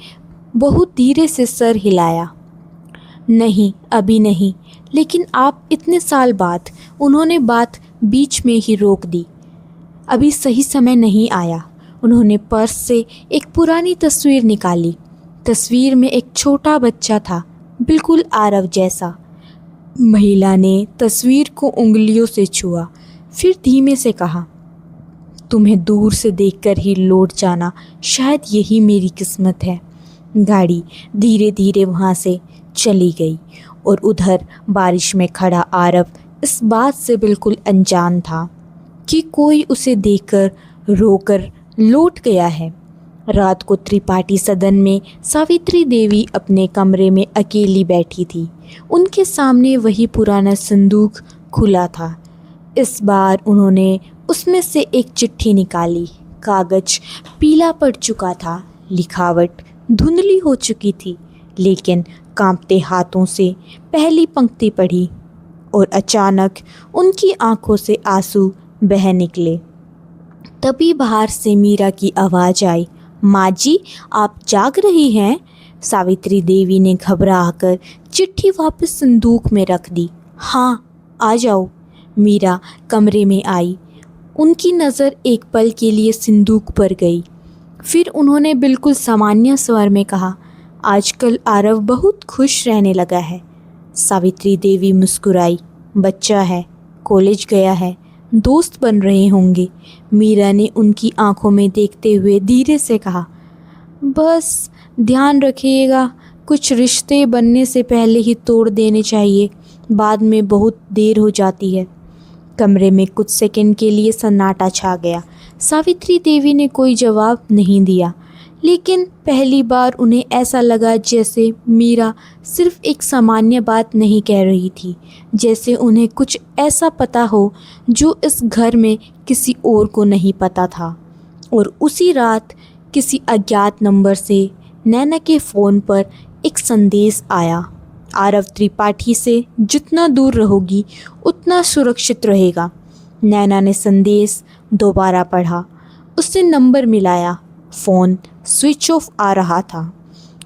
बहुत धीरे से सर हिलाया। नहीं, अभी नहीं। लेकिन आप इतने साल बाद, उन्होंने बात बीच में ही रोक दी। अभी सही समय नहीं आया। उन्होंने पर्स से एक पुरानी तस्वीर निकाली। तस्वीर में एक छोटा बच्चा था, बिल्कुल आरव जैसा। महिला ने तस्वीर को उंगलियों से छुआ, फिर धीमे से कहा, तुम्हें दूर से देखकर ही लौट जाना, शायद यही मेरी किस्मत है। गाड़ी धीरे धीरे वहाँ से चली गई और उधर बारिश में खड़ा आरव इस बात से बिल्कुल अनजान था कि कोई उसे देखकर रोकर लौट गया है। रात को त्रिपाठी सदन में सावित्री देवी अपने कमरे में अकेली बैठी थी। उनके सामने वही पुराना संदूक खुला था। इस बार उन्होंने उसमें से एक चिट्ठी निकाली। कागज पीला पड़ चुका था, लिखावट धुंधली हो चुकी थी, लेकिन कांपते हाथों से पहली पंक्ति पढ़ी और अचानक उनकी आंखों से आंसू बह निकले। तभी बाहर से मीरा की आवाज़ आई, माँ जी आप जाग रही हैं? सावित्री देवी ने घबराकर चिट्ठी वापस संदूक में रख दी। हाँ, आ जाओ। मीरा कमरे में आई। उनकी नज़र एक पल के लिए संदूक पर गई। फिर उन्होंने बिल्कुल सामान्य स्वर में कहा, आजकल आरव बहुत खुश रहने लगा है। सावित्री देवी मुस्कुराई। बच्चा है, कॉलेज गया है, दोस्त बन रहे होंगे। मीरा ने उनकी आंखों में देखते हुए धीरे से कहा, बस ध्यान रखिएगा, कुछ रिश्ते बनने से पहले ही तोड़ देने चाहिए, बाद में बहुत देर हो जाती है। कमरे में कुछ सेकंड के लिए सन्नाटा छा गया। सावित्री देवी ने कोई जवाब नहीं दिया, लेकिन पहली बार उन्हें ऐसा लगा जैसे मीरा सिर्फ एक सामान्य बात नहीं कह रही थी, जैसे उन्हें कुछ ऐसा पता हो जो इस घर में किसी और को नहीं पता था। और उसी रात किसी अज्ञात नंबर से नैना के फ़ोन पर एक संदेश आया, आरव त्रिपाठी से जितना दूर रहोगी उतना सुरक्षित रहेगा। नैना ने संदेश दोबारा पढ़ा। उसने नंबर मिलाया। फ़ोन स्विच ऑफ आ रहा था।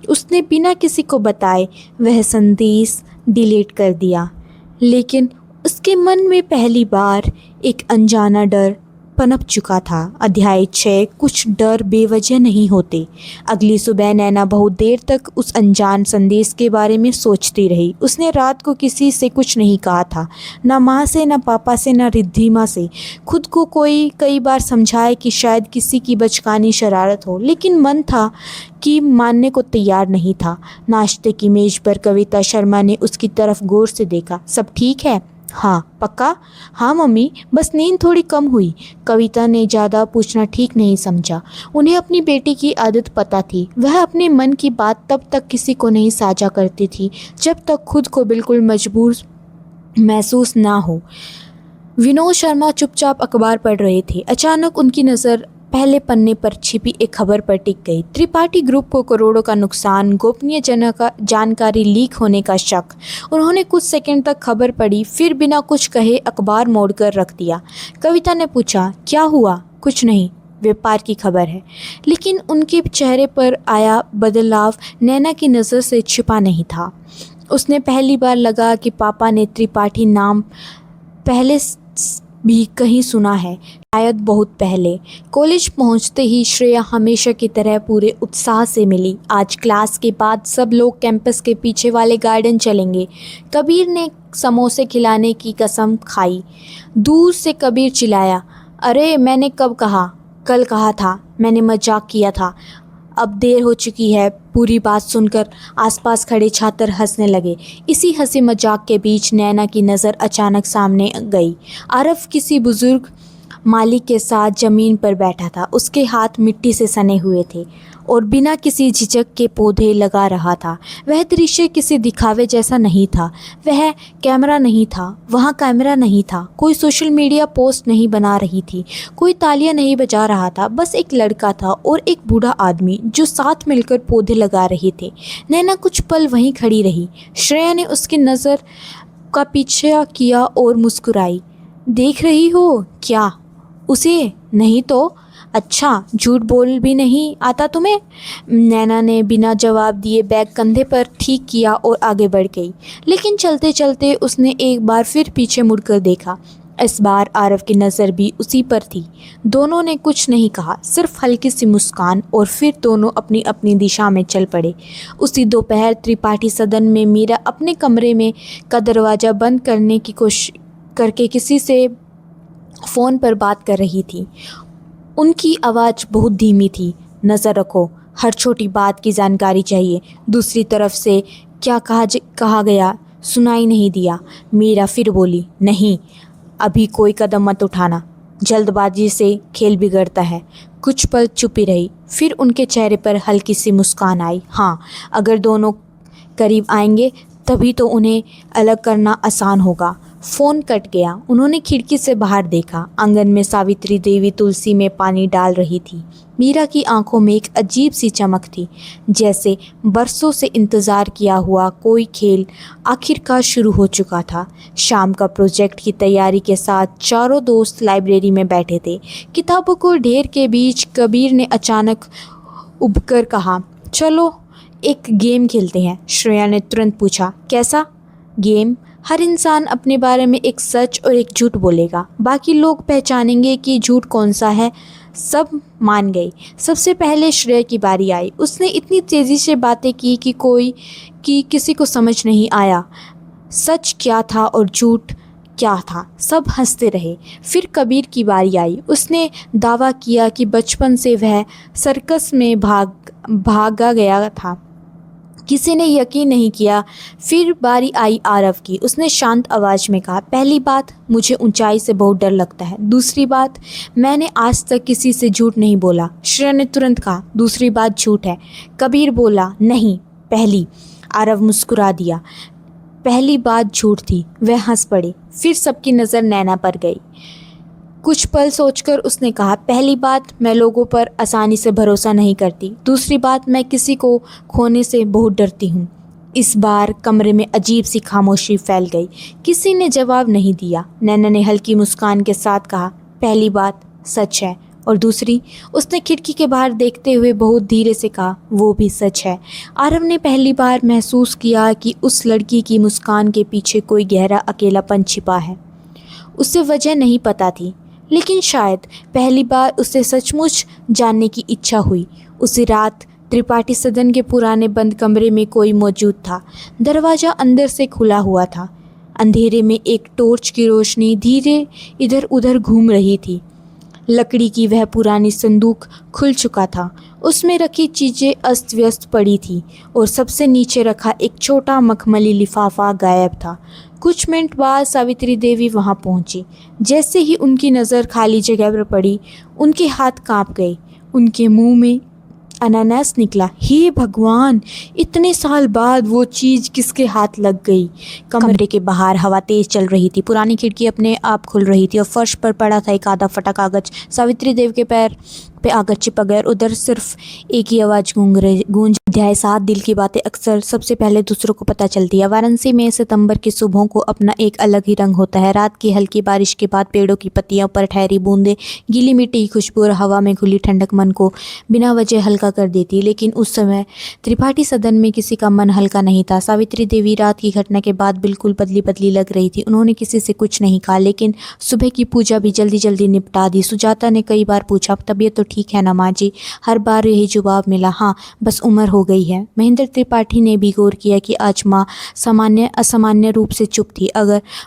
उसने बिना किसी को बताए वह संदेश डिलीट कर दिया, लेकिन उसके मन में पहली बार एक अनजाना डर पनप चुका था। अध्याय 6। कुछ डर बेवजह नहीं होते। अगली सुबह नैना बहुत देर तक उस अनजान संदेश के बारे में सोचती रही। उसने रात को किसी से कुछ नहीं कहा था, ना माँ से, ना पापा से, ना रिद्धिमा से। खुद को कई बार समझाए कि शायद किसी की बचकानी शरारत हो, लेकिन मन था कि मानने को तैयार नहीं था। नाश्ते की मेज पर कविता शर्मा ने उसकी तरफ गौर से देखा। सब ठीक है? हाँ। पक्का? हाँ मम्मी, बस नींद थोड़ी कम हुई। कविता ने ज़्यादा पूछना ठीक नहीं समझा। उन्हें अपनी बेटी की आदत पता थी। वह अपने मन की बात तब तक किसी को नहीं साझा करती थी जब तक खुद को बिल्कुल मजबूर महसूस ना हो। विनोद शर्मा चुपचाप अखबार पढ़ रहे थे। अचानक उनकी नज़र पहले पन्ने पर छिपी एक खबर पर टिक गई। त्रिपाठी ग्रुप को करोड़ों का नुकसान, गोपनीय जानकारी लीक होने का शक। उन्होंने कुछ सेकंड तक खबर पढ़ी, फिर बिना कुछ कहे अखबार मोड़कर रख दिया। कविता ने पूछा, क्या हुआ? कुछ नहीं, व्यापार की खबर है। लेकिन उनके चेहरे पर आया बदलाव नैना की नज़र से छिपा नहीं था। उसने पहली बार लगा कि पापा ने त्रिपाठी नाम पहले भी कहीं सुना है, शायद बहुत पहले। कॉलेज पहुंचते ही श्रेया हमेशा की तरह पूरे उत्साह से मिली। आज क्लास के बाद सब लोग कैंपस के पीछे वाले गार्डन चलेंगे। कबीर ने समोसे खिलाने की कसम खाई। दूर से कबीर चिल्लाया, अरे मैंने कब कहा? कल कहा था, मैंने मजाक किया था। अब देर हो चुकी है। पूरी बात सुनकर आसपास खड़े छात्र हंसने लगे। इसी हंसी मजाक के बीच नैना की नज़र अचानक सामने गई। आरव किसी बुजुर्ग मालिक के साथ ज़मीन पर बैठा था। उसके हाथ मिट्टी से सने हुए थे और बिना किसी झिझक के पौधे लगा रहा था। वह दृश्य किसी दिखावे जैसा नहीं था। वह कैमरा नहीं था, वहाँ कैमरा नहीं था। कोई सोशल मीडिया पोस्ट नहीं बना रही थी, कोई तालियां नहीं बजा रहा था। बस एक लड़का था और एक बूढ़ा आदमी जो साथ मिलकर पौधे लगा रहे थे। नैना कुछ पल वहीं खड़ी रही। श्रेया ने उसकी नज़र का पीछा किया और मुस्कुराई। देख रही हो क्या उसे? नहीं तो अच्छा, झूठ बोल भी नहीं आता तुम्हें? नैना ने बिना जवाब दिए बैग कंधे पर ठीक किया और आगे बढ़ गई। लेकिन चलते चलते उसने एक बार फिर पीछे मुड़कर देखा। इस बार आरव की नज़र भी उसी पर थी। दोनों ने कुछ नहीं कहा, सिर्फ हल्की सी मुस्कान, और फिर दोनों अपनी अपनी दिशा में चल पड़े। उसी दोपहर त्रिपाठी सदन में मीरा अपने कमरे में का दरवाज़ा बंद करने की कोशिश करके किसी से फ़ोन पर बात कर रही थी। उनकी आवाज़ बहुत धीमी थी। नज़र रखो, हर छोटी बात की जानकारी चाहिए। दूसरी तरफ से क्या कहा गया सुनाई नहीं दिया। मीरा फिर बोली, नहीं, अभी कोई कदम मत उठाना, जल्दबाजी से खेल बिगड़ता है। कुछ पल चुपी रही, फिर उनके चेहरे पर हल्की सी मुस्कान आई। हाँ, अगर दोनों करीब आएंगे तभी तो उन्हें अलग करना आसान होगा। फ़ोन कट गया। उन्होंने खिड़की से बाहर देखा। आंगन में सावित्री देवी तुलसी में पानी डाल रही थी। मीरा की आंखों में एक अजीब सी चमक थी, जैसे बरसों से इंतज़ार किया हुआ कोई खेल आखिरकार शुरू हो चुका था। शाम का प्रोजेक्ट की तैयारी के साथ चारों दोस्त लाइब्रेरी में बैठे थे। किताबों को ढेर के बीच कबीर ने अचानक उबकर कहा, चलो एक गेम खेलते हैं। श्रेया ने तुरंत पूछा, कैसा गेम? हर इंसान अपने बारे में एक सच और एक झूठ बोलेगा, बाकी लोग पहचानेंगे कि झूठ कौन सा है। सब मान गई। सबसे पहले श्रेया की बारी आई। उसने इतनी तेज़ी से बातें की कि किसी को समझ नहीं आया सच क्या था और झूठ क्या था। सब हंसते रहे। फिर कबीर की बारी आई। उसने दावा किया कि बचपन से वह सर्कस में भागा गया था। किसी ने यकीन नहीं किया। फिर बारी आई आरव की। उसने शांत आवाज़ में कहा, पहली बात, मुझे ऊंचाई से बहुत डर लगता है। दूसरी बात, मैंने आज तक किसी से झूठ नहीं बोला। श्रेया ने तुरंत कहा, दूसरी बात झूठ है। कबीर बोला, नहीं, पहली। आरव मुस्कुरा दिया, पहली बात झूठ थी। वह हंस पड़े। फिर सबकी नज़र नैना पर गई। कुछ पल सोचकर उसने कहा, पहली बात, मैं लोगों पर आसानी से भरोसा नहीं करती। दूसरी बात, मैं किसी को खोने से बहुत डरती हूँ। इस बार कमरे में अजीब सी खामोशी फैल गई। किसी ने जवाब नहीं दिया। नैना ने हल्की मुस्कान के साथ कहा, पहली बात सच है, और दूसरी? उसने खिड़की के बाहर देखते हुए बहुत धीरे से कहा, वो भी सच है। आरव ने पहली बार महसूस किया कि उस लड़की की मुस्कान के पीछे कोई गहरा अकेलापन छिपा है। उसे वजह नहीं पता थी, लेकिन शायद पहली बार उसे सचमुच जानने की इच्छा हुई। उसी रात त्रिपाठी सदन के पुराने बंद कमरे में कोई मौजूद था। दरवाज़ा अंदर से खुला हुआ था। अंधेरे में एक टॉर्च की रोशनी धीरे इधर उधर घूम रही थी। लकड़ी की वह पुरानी संदूक खुल चुका था। उसमें रखी चीज़ें अस्त व्यस्त पड़ी थी और सबसे नीचे रखा एक छोटा मखमली लिफाफा गायब था। कुछ मिनट बाद सावित्री देवी वहां पहुंची। जैसे ही उनकी नज़र खाली जगह पर पड़ी, उनके हाथ कांप गए। उनके मुंह में अनानास निकला। हे भगवान, इतने साल बाद वो चीज़ किसके हाथ लग गई? कमरे के बाहर हवा तेज चल रही थी। पुरानी खिड़की अपने आप खुल रही थी और फर्श पर पड़ा था एक आधा फटा कागज। सावित्री देव के पैर पे आकर चिपक गए। उधर सिर्फ एक ही आवाज़ गूंज अध्याय 7, दिल की बातें अक्सर सबसे पहले दूसरों को पता चलती है। वाराणसी में सितंबर की सुबहों को अपना एक अलग ही रंग होता है। रात की हल्की बारिश के बाद पेड़ों की पत्तियों पर ठहरी बूंदें, गीली मिट्टी की खुशबू और हवा में घुली ठंडक मन को बिना वजह हल्का कर देती। लेकिन उस समय त्रिपाठी सदन में किसी का मन हल्का नहीं था। सावित्री देवी रात की घटना के बाद बिल्कुल बदली बदली लग रही थी। उन्होंने किसी से कुछ नहीं कहा, लेकिन सुबह की पूजा भी जल्दी जल्दी निपटा दी। सुजाता ने कई बार पूछा, तबीयत तो ठीक है ना माँ जी? हर बार यही जवाब मिला, हाँ बस उम्र हो गई है। महेंद्र त्रिपाठी ने भी गौर किया कि आज माँ असामान्य रूप से चुप थी,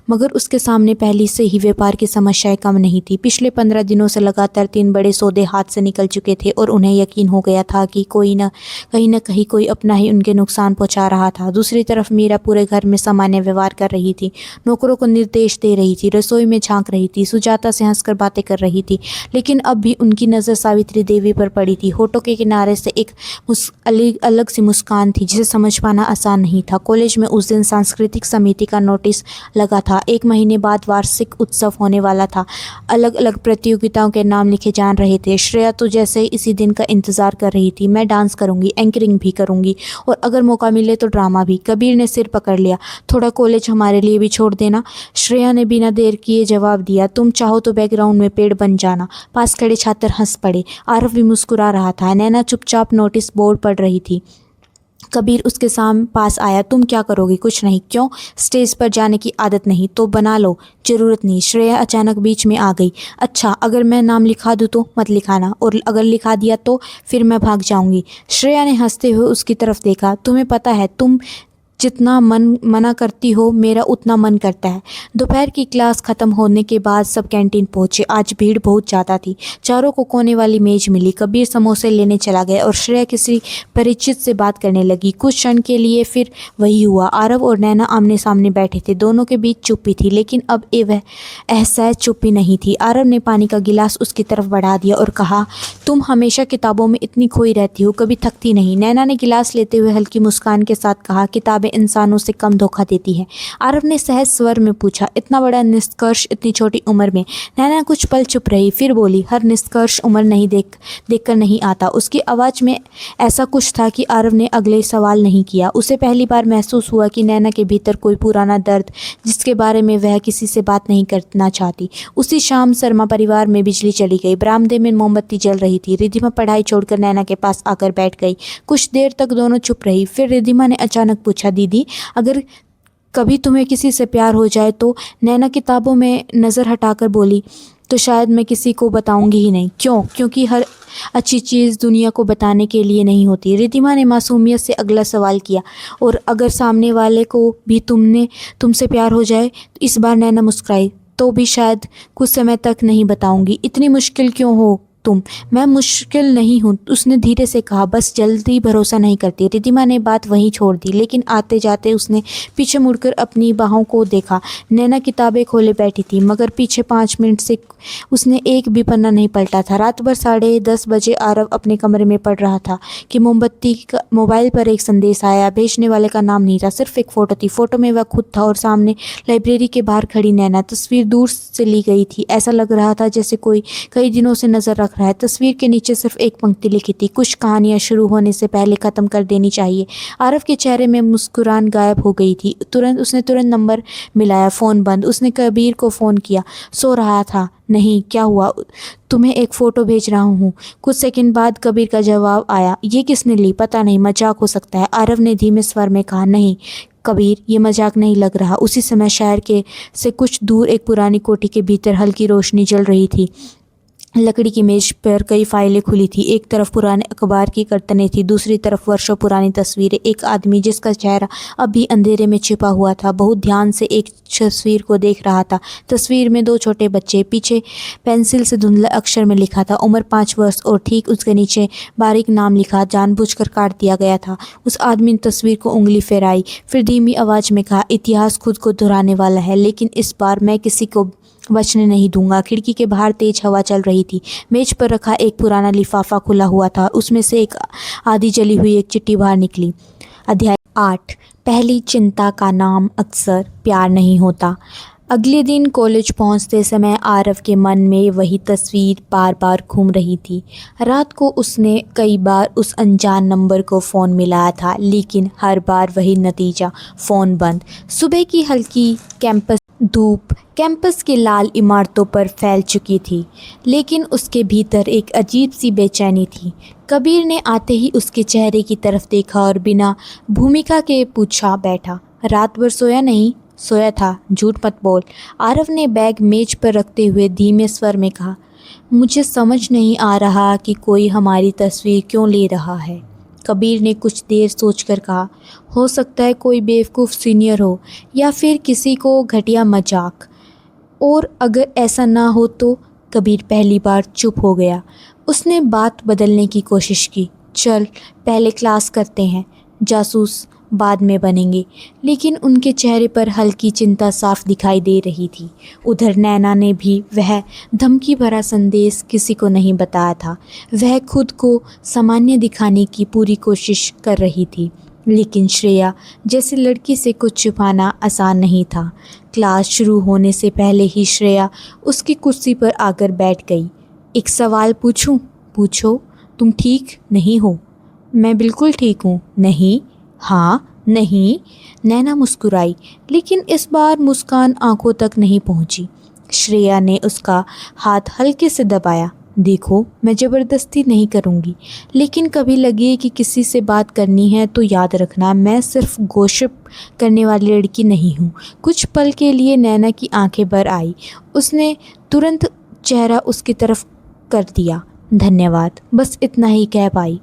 मगर उसके सामने पहले से ही व्यापार की समस्याएं कम नहीं थी। पिछले 15 दिनों से लगातार 3 बड़े सौदे हाथ से निकल चुके थे और उन्हें यकीन हो गया था कि कहीं न कहीं कोई अपना ही उनके नुकसान पहुंचा रहा था। दूसरी तरफ मीरा पूरे घर में सामान्य व्यवहार कर रही थी, नौकरों को निर्देश दे रही थी, रसोई में झांक रही थी, सुजाता से हंसकर बातें कर रही थी। लेकिन अब भी उनकी नज़र सावित्री देवी पर पड़ी थी। होठों के किनारे से एक अलग सी मुस्कान थी जिसे समझ पाना आसान नहीं था। कॉलेज में उस दिन सांस्कृतिक समिति का नोटिस लगा था। 1 महीने बाद वार्षिक उत्सव होने वाला था। अलग अलग प्रतियोगिताओं के नाम लिखे जा रहे थे। श्रेया तो जैसे इसी दिन का इंतजार कर रही थी। मैं डांस करूंगी, एंकरिंग भी करूंगी और अगर मौका मिले तो ड्रामा भी। कबीर ने सिर पकड़ लिया। थोड़ा कॉलेज हमारे लिए भी छोड़ देना। श्रेया ने बिना देर किए जवाब दिया, तुम चाहो तो बैकग्राउंड में पेड़ बन जाना। पास खड़े छात्र हंस पड़े। आरव भी मुस्कुरा रहा था। नैना चुपचाप नोटिस बोर्ड पढ़ रही थी। कबीर उसके पास आया। तुम क्या करोगी? कुछ नहीं। क्यों? स्टेज पर जाने की आदत नहीं तो बना लो। जरूरत नहीं। श्रेया अचानक बीच में आ गई। अच्छा, अगर मैं नाम लिखा दूँ तो? मत लिखाना, और अगर लिखा दिया तो फिर मैं भाग जाऊंगी। श्रेया ने हंसते हुए उसकी तरफ देखा। तुम्हें पता है, तुम जितना मना करती हो मेरा उतना मन करता है। दोपहर की क्लास खत्म होने के बाद सब कैंटीन पहुंचे। आज भीड़ बहुत ज़्यादा थी। चारों को कोने वाली मेज मिली। कबीर समोसे लेने चला गया और श्रेया किसी परिचित से बात करने लगी। कुछ क्षण के लिए फिर वही हुआ। आरव और नैना आमने सामने बैठे थे। दोनों के बीच चुप्पी थी, लेकिन अब वह एहसास चुप्पी नहीं थी। आरव ने पानी का गिलास उसकी तरफ बढ़ा दिया और कहा, तुम हमेशा किताबों में इतनी खोई रहती हो, कभी थकती नहीं। नैना ने गिलास लेते हुए हल्की मुस्कान के साथ कहा, किताबें इंसानों से कम धोखा देती है। आरव ने सहज स्वर में पूछा, इतना बड़ा निष्कर्ष इतनी छोटी उम्र में? नैना कुछ पल चुप रही, फिर बोली, हर निष्कर्ष उम्र नहीं देखकर नहीं आता। उसकी आवाज़ में ऐसा कुछ था कि आरव ने अगले सवाल नहीं किया। उसे पहली बार महसूस हुआ कि नैना के भीतर कोई पुराना दर्द जिसके बारे में वह किसी से बात नहीं करना चाहती। उसी शाम शर्मा परिवार में बिजली चली गई। बरामदे में मोमबत्ती जल रही थी। रिद्धिमा पढ़ाई छोड़कर नैना के पास आकर बैठ गई। कुछ देर तक दोनों चुप रही। फिर रिद्धिमा ने अचानक पूछा, दीदी, अगर कभी तुम्हें किसी से प्यार हो जाए तो? नैना किताबों में नज़र हटाकर बोली, तो शायद मैं किसी को बताऊंगी ही नहीं। क्यों? क्योंकि हर अच्छी चीज़ दुनिया को बताने के लिए नहीं होती। रिद्धिमा ने मासूमियत से अगला सवाल किया, और अगर सामने वाले को भी तुमसे प्यार हो जाए? तो इस बार नैना मुस्कुराई, तो भी शायद कुछ समय तक नहीं बताऊंगी। इतनी मुश्किल क्यों हो तुम? मैं मुश्किल नहीं हूँ, उसने धीरे से कहा, बस जल्दी भरोसा नहीं करती। रिद्धिमा ने बात वहीं छोड़ दी, लेकिन आते जाते उसने पीछे मुड़कर अपनी बाहों को देखा। नैना किताबें खोले बैठी थी, मगर पीछे 5 मिनट से उसने एक भी पन्ना नहीं पलटा था। रात भर 10:30 बजे आरव अपने कमरे में पढ़ रहा था कि मोबाइल पर एक संदेश आया। भेजने वाले का नाम नहीं था, सिर्फ एक फ़ोटो थी। फ़ोटो में वह खुद था और सामने लाइब्रेरी के बाहर खड़ी नैना। तस्वीर दूर से ली गई थी। ऐसा लग रहा था जैसे कोई कई दिनों से नज़र रख रहा है। तस्वीर के नीचे सिर्फ एक पंक्ति लिखी थी, कुछ कहानियां शुरू होने से पहले ख़त्म कर देनी चाहिए। आरव के चेहरे में मुस्कुराहट गायब हो गई थी। उसने तुरंत नंबर मिलाया। फ़ोन बंद। उसने कबीर को फ़ोन किया। सो रहा था? नहीं। क्या हुआ? तुम्हें एक फ़ोटो भेज रहा हूँ। कुछ सेकंड बाद कबीर का जवाब आया, ये किसने ली? पता नहीं, मजाक हो सकता है। आरव ने धीमे स्वर में कहा, नहीं कबीर, ये मजाक नहीं लग रहा। उसी समय शहर से कुछ दूर एक पुरानी कोठी के भीतर हल्की रोशनी जल रही थी। लकड़ी की मेज पर कई फाइलें खुली थी। एक तरफ पुराने अखबार की कर्तनें थी, दूसरी तरफ वर्षों पुरानी तस्वीरें। एक आदमी जिसका चेहरा अभी अंधेरे में छिपा हुआ था बहुत ध्यान से एक तस्वीर को देख रहा था। तस्वीर में 2 छोटे बच्चे। पीछे पेंसिल से धुंधले अक्षर में लिखा था, उम्र 5 वर्ष, और ठीक उसके नीचे बारीक नाम लिखा, जानबूझकर काट दिया गया था। उस आदमी ने तस्वीर को उंगली फेराई, फिर धीमी आवाज़ में कहा, इतिहास खुद को दोहराने वाला है, लेकिन इस बार मैं किसी को बचने नहीं दूंगा। खिड़की के बाहर तेज हवा चल रही थी। मेज पर रखा एक पुराना लिफाफा खुला हुआ था। उसमें से एक आधी जली हुई एक चिट्ठी बाहर निकली। अध्याय 8। पहली चिंता का नाम अक्सर प्यार नहीं होता। अगले दिन कॉलेज पहुंचते समय आरव के मन में वही तस्वीर बार बार घूम रही थी। रात को उसने कई बार उस अनजान नंबर को फ़ोन मिलाया था, लेकिन हर बार वही नतीजा, फ़ोन बंद। सुबह की हल्की धूप कैंपस की लाल इमारतों पर फैल चुकी थी, लेकिन उसके भीतर एक अजीब सी बेचैनी थी। कबीर ने आते ही उसके चेहरे की तरफ देखा और बिना भूमिका के पूछा, बैठा? रात भर सोया नहीं? सोया था, झूठ मत बोल। आरव ने बैग मेज पर रखते हुए धीमे स्वर में कहा। मुझे समझ नहीं आ रहा कि कोई हमारी तस्वीर क्यों ले रहा है। कबीर ने कुछ देर सोचकर कहा, हो सकता है कोई बेवकूफ़ सीनियर हो या फिर किसी को घटिया मजाक। और अगर ऐसा ना हो तो? कबीर पहली बार चुप हो गया। उसने बात बदलने की कोशिश की। चल पहले क्लास करते हैं, जासूस बाद में बनेंगे। लेकिन उनके चेहरे पर हल्की चिंता साफ दिखाई दे रही थी। उधर नैना ने भी वह धमकी भरा संदेश किसी को नहीं बताया था। वह खुद को सामान्य दिखाने की पूरी कोशिश कर रही थी, लेकिन श्रेया जैसी लड़की से कुछ छुपाना आसान नहीं था। क्लास शुरू होने से पहले ही श्रेया उसकी कुर्सी पर आकर बैठ गई। एक सवाल पूछूं? पूछो। तुम ठीक नहीं हो? मैं बिल्कुल ठीक हूँ। नहीं? हाँ? नहीं? नैना मुस्कुराई, लेकिन इस बार मुस्कान आंखों तक नहीं पहुंची। श्रेया ने उसका हाथ हल्के से दबाया। देखो, मैं ज़बरदस्ती नहीं करूँगी, लेकिन कभी लगे कि किसी से बात करनी है तो याद रखना, मैं सिर्फ गॉसिप करने वाली लड़की नहीं हूँ। कुछ पल के लिए नैना की आंखें भर आई। उसने तुरंत चेहरा उसकी तरफ कर दिया। धन्यवाद, बस इतना ही कह पाई।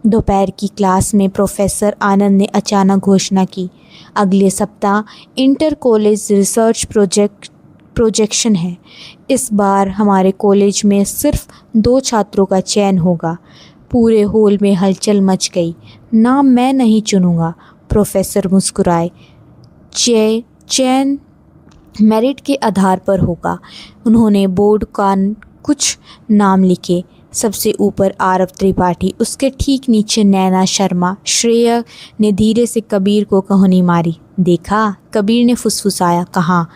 दोपहर की क्लास में प्रोफेसर आनंद ने अचानक घोषणा की, अगले सप्ताह इंटर कॉलेज रिसर्च प्रोजेक्शन है। इस बार हमारे कॉलेज में सिर्फ 2 छात्रों का चयन होगा। पूरे हॉल में हलचल मच गई। नाम मैं नहीं चुनूंगा, प्रोफेसर मुस्कुराए। चयन मेरिट के आधार पर होगा। उन्होंने बोर्ड का कुछ नाम लिखे। सबसे ऊपर आरव त्रिपाठी, उसके ठीक नीचे नैना शर्मा। श्रेया ने धीरे से कबीर को कहानी मारी। देखा? कबीर ने फुसफुसाया। कहाँ?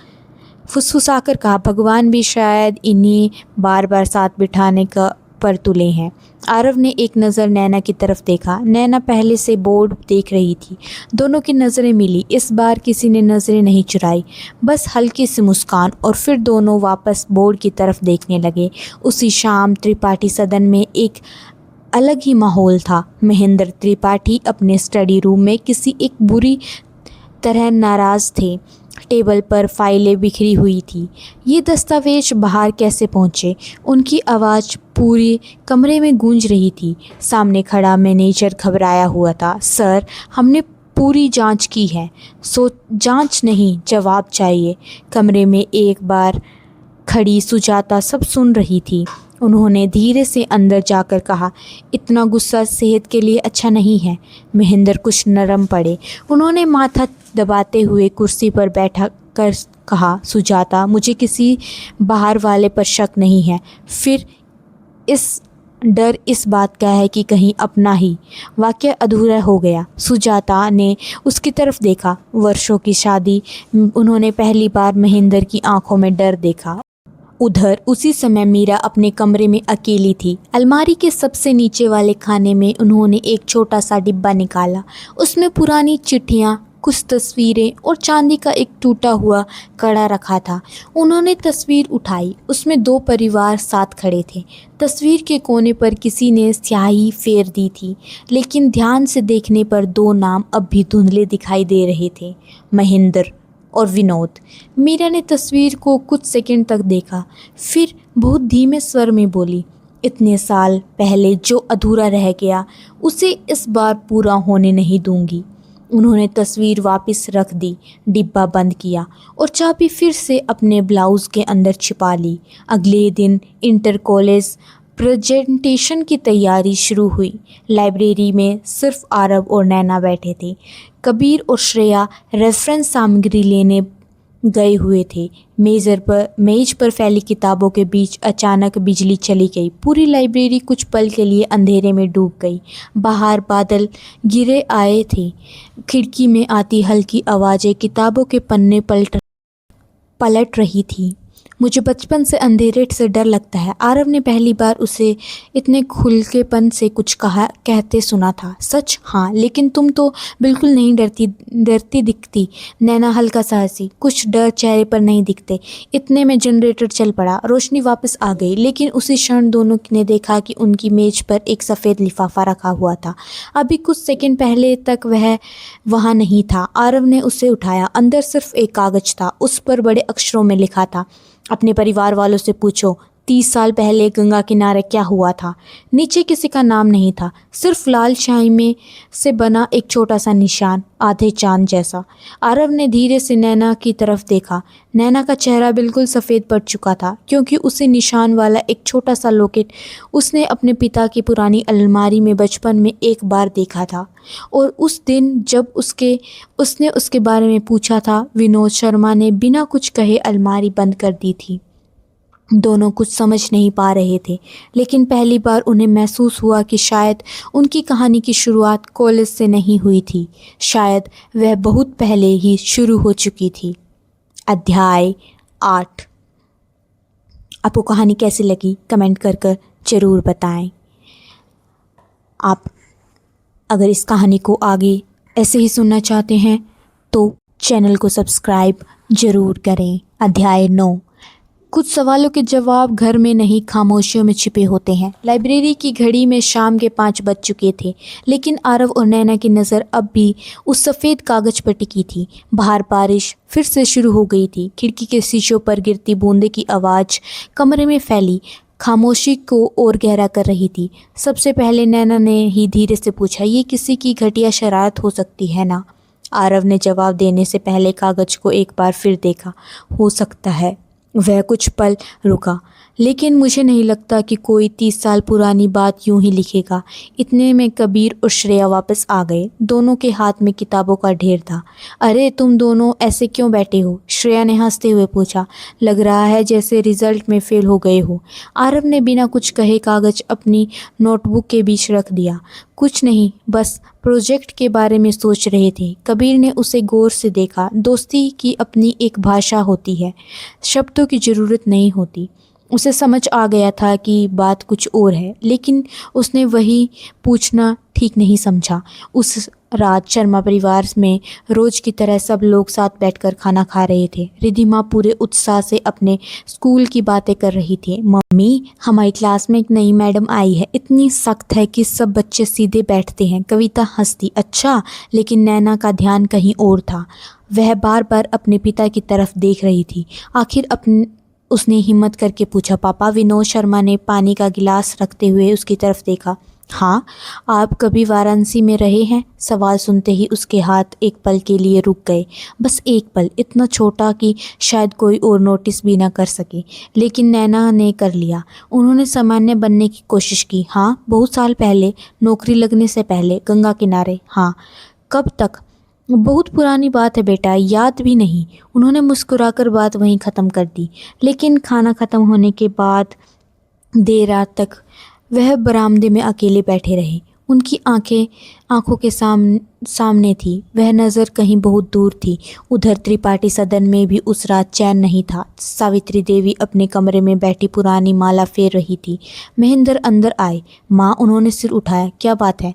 फुसफुसाकर कहा, भगवान भी शायद इन्हीं बार बार साथ बिठाने का पर तुले हैं। आरव ने एक नज़र नैना की तरफ देखा। नैना पहले से बोर्ड देख रही थी। दोनों की नज़रें मिली। इस बार किसी ने नज़रें नहीं चुराई, बस हल्की सी मुस्कान, और फिर दोनों वापस बोर्ड की तरफ देखने लगे। उसी शाम त्रिपाठी सदन में एक अलग ही माहौल था। महेंद्र त्रिपाठी अपने स्टडी रूम में किसी एक बुरी तरह नाराज़ थे। टेबल पर फाइलें बिखरी हुई थी। ये दस्तावेज बाहर कैसे पहुँचे? उनकी आवाज़ पूरे कमरे में गूंज रही थी। सामने खड़ा मैनेजर घबराया हुआ था। सर, हमने पूरी जांच की है। जांच नहीं, जवाब चाहिए। कमरे में एक बार खड़ी सुजाता सब सुन रही थी। उन्होंने धीरे से अंदर जाकर कहा, इतना गुस्सा सेहत के लिए अच्छा नहीं है। महेंद्र कुछ नरम पड़े। उन्होंने माथा दबाते हुए कुर्सी पर बैठा कर कहा, सुजाता, मुझे किसी बाहर वाले पर शक नहीं है। फिर डर इस बात का है कि कहीं अपना ही वाक्य अधूरा हो गया। सुजाता ने उसकी तरफ देखा। वर्षों की शादी, उन्होंने पहली बार महेंद्र की आंखों में डर देखा। उधर उसी समय मीरा अपने कमरे में अकेली थी। अलमारी के सबसे नीचे वाले खाने में उन्होंने एक छोटा सा डिब्बा निकाला। उसमें पुरानी चिट्ठियाँ, कुछ तस्वीरें और चांदी का एक टूटा हुआ कड़ा रखा था। उन्होंने तस्वीर उठाई। उसमें 2 परिवार साथ खड़े थे। तस्वीर के कोने पर किसी ने स्याही फेर दी थी, लेकिन ध्यान से देखने पर 2 नाम अब भी धुंधले दिखाई दे रहे थे, महेंद्र और विनोद। मीरा ने तस्वीर को कुछ सेकंड तक देखा, फिर बहुत धीमे स्वर में बोली, इतने साल पहले जो अधूरा रह गया उसे इस बार पूरा होने नहीं दूंगी। उन्होंने तस्वीर वापस रख दी, डिब्बा बंद किया और चाबी फिर से अपने ब्लाउज़ के अंदर छिपा ली। अगले दिन इंटर कॉलेज प्रेजेंटेशन की तैयारी शुरू हुई। लाइब्रेरी में सिर्फ आरव और नैना बैठे थे। कबीर और श्रेया रेफरेंस सामग्री लेने गए हुए थे। मेज पर फैली किताबों के बीच अचानक बिजली चली गई। पूरी लाइब्रेरी कुछ पल के लिए अंधेरे में डूब गई। बाहर बादल गिरे आए थे। खिड़की में आती हल्की आवाज़ें किताबों के पन्ने पलट रही थी। मुझे बचपन से अंधेरे से डर लगता है। आरव ने पहली बार उसे इतने खुलकेपन से कुछ कहते सुना था। सच? हाँ, लेकिन तुम तो बिल्कुल नहीं डरती दिखती। नैना हल्का सा हंसी। कुछ डर चेहरे पर नहीं दिखते। इतने में जनरेटर चल पड़ा। रोशनी वापस आ गई, लेकिन उसी क्षण दोनों ने देखा कि उनकी मेज पर एक सफ़ेद लिफाफा रखा हुआ था। अभी कुछ सेकंड पहले तक वह वहाँ नहीं था। आरव ने उसे उठाया। अंदर सिर्फ एक कागज़ था। उस पर बड़े अक्षरों में लिखा था, अपने परिवार वालों से पूछो, 30 साल पहले गंगा किनारे क्या हुआ था। नीचे किसी का नाम नहीं था, सिर्फ लाल शाही में से बना एक छोटा सा निशान, आधे चांद जैसा। आरव ने धीरे से नैना की तरफ देखा। नैना का चेहरा बिल्कुल सफ़ेद पड़ चुका था, क्योंकि उसी निशान वाला एक छोटा सा लॉकेट उसने अपने पिता की पुरानी अलमारी में बचपन में एक बार देखा था। और उस दिन जब उसने उसके बारे में पूछा था, विनोद शर्मा ने बिना कुछ कहे अलमारी बंद कर दी थी। दोनों कुछ समझ नहीं पा रहे थे, लेकिन पहली बार उन्हें महसूस हुआ कि शायद उनकी कहानी की शुरुआत कॉलेज से नहीं हुई थी, शायद वह बहुत पहले ही शुरू हो चुकी थी। अध्याय 8। आपको कहानी कैसी लगी कमेंट कर ज़रूर बताएं। आप अगर इस कहानी को आगे ऐसे ही सुनना चाहते हैं तो चैनल को सब्सक्राइब ज़रूर करें। अध्याय 9। कुछ सवालों के जवाब घर में नहीं, खामोशियों में छिपे होते हैं। लाइब्रेरी की घड़ी में शाम के 5 बज चुके थे, लेकिन आरव और नैना की नज़र अब भी उस सफ़ेद कागज पर टिकी थी। बाहर बारिश फिर से शुरू हो गई थी। खिड़की के शीशों पर गिरती बूंदे की आवाज़ कमरे में फैली खामोशी को और गहरा कर रही थी। सबसे पहले नैना ने ही धीरे से पूछा, ये किसी की घटिया शरारत हो सकती है ना? आरव ने जवाब देने से पहले कागज को एक बार फिर देखा। हो सकता है। वह कुछ पल रुका, लेकिन मुझे नहीं लगता कि कोई 30 साल पुरानी बात यूं ही लिखेगा। इतने में कबीर और श्रेया वापस आ गए। दोनों के हाथ में किताबों का ढेर था। अरे तुम दोनों ऐसे क्यों बैठे हो? श्रेया ने हंसते हुए पूछा। लग रहा है जैसे रिजल्ट में फेल हो गए हो। आरव ने बिना कुछ कहे कागज अपनी नोटबुक के बीच रख दिया। कुछ नहीं, बस प्रोजेक्ट के बारे में सोच रहे थे। कबीर ने उसे गौर से देखा। दोस्ती की अपनी एक भाषा होती है, शब्दों की ज़रूरत नहीं होती। उसे समझ आ गया था कि बात कुछ और है, लेकिन उसने वही पूछना ठीक नहीं समझा। उस रात शर्मा परिवार में रोज की तरह सब लोग साथ बैठकर खाना खा रहे थे। रिद्धिमा पूरे उत्साह से अपने स्कूल की बातें कर रही थी। मम्मी, हमारी क्लास में एक नई मैडम आई है, इतनी सख्त है कि सब बच्चे सीधे बैठते हैं। कविता हंसती। अच्छा, लेकिन नैना का ध्यान कहीं और था। वह बार बार अपने पिता की तरफ देख रही थी। आखिर उसने हिम्मत करके पूछा, पापा? विनोद शर्मा ने पानी का गिलास रखते हुए उसकी तरफ देखा। हाँ, आप कभी वाराणसी में रहे हैं? सवाल सुनते ही उसके हाथ एक पल के लिए रुक गए। बस एक पल, इतना छोटा कि शायद कोई और नोटिस भी ना कर सके, लेकिन नैना ने कर लिया। उन्होंने सामान्य बनने की कोशिश की। हाँ, बहुत साल पहले, नौकरी लगने से पहले, गंगा किनारे। हाँ, कब तक? बहुत पुरानी बात है बेटा, याद भी नहीं। उन्होंने मुस्कुराकर बात वहीं ख़त्म कर दी। लेकिन खाना ख़त्म होने के बाद देर रात तक वह बरामदे में अकेले बैठे रहे। उनकी आंखों के सामने थी। वह नज़र कहीं बहुत दूर थी। उधर त्रिपाठी सदन में भी उस रात चैन नहीं था। सावित्री देवी अपने कमरे में बैठी पुरानी माला फेर रही थी। महेंद्र अंदर आए। माँ, उन्होंने सिर उठाया। क्या बात है?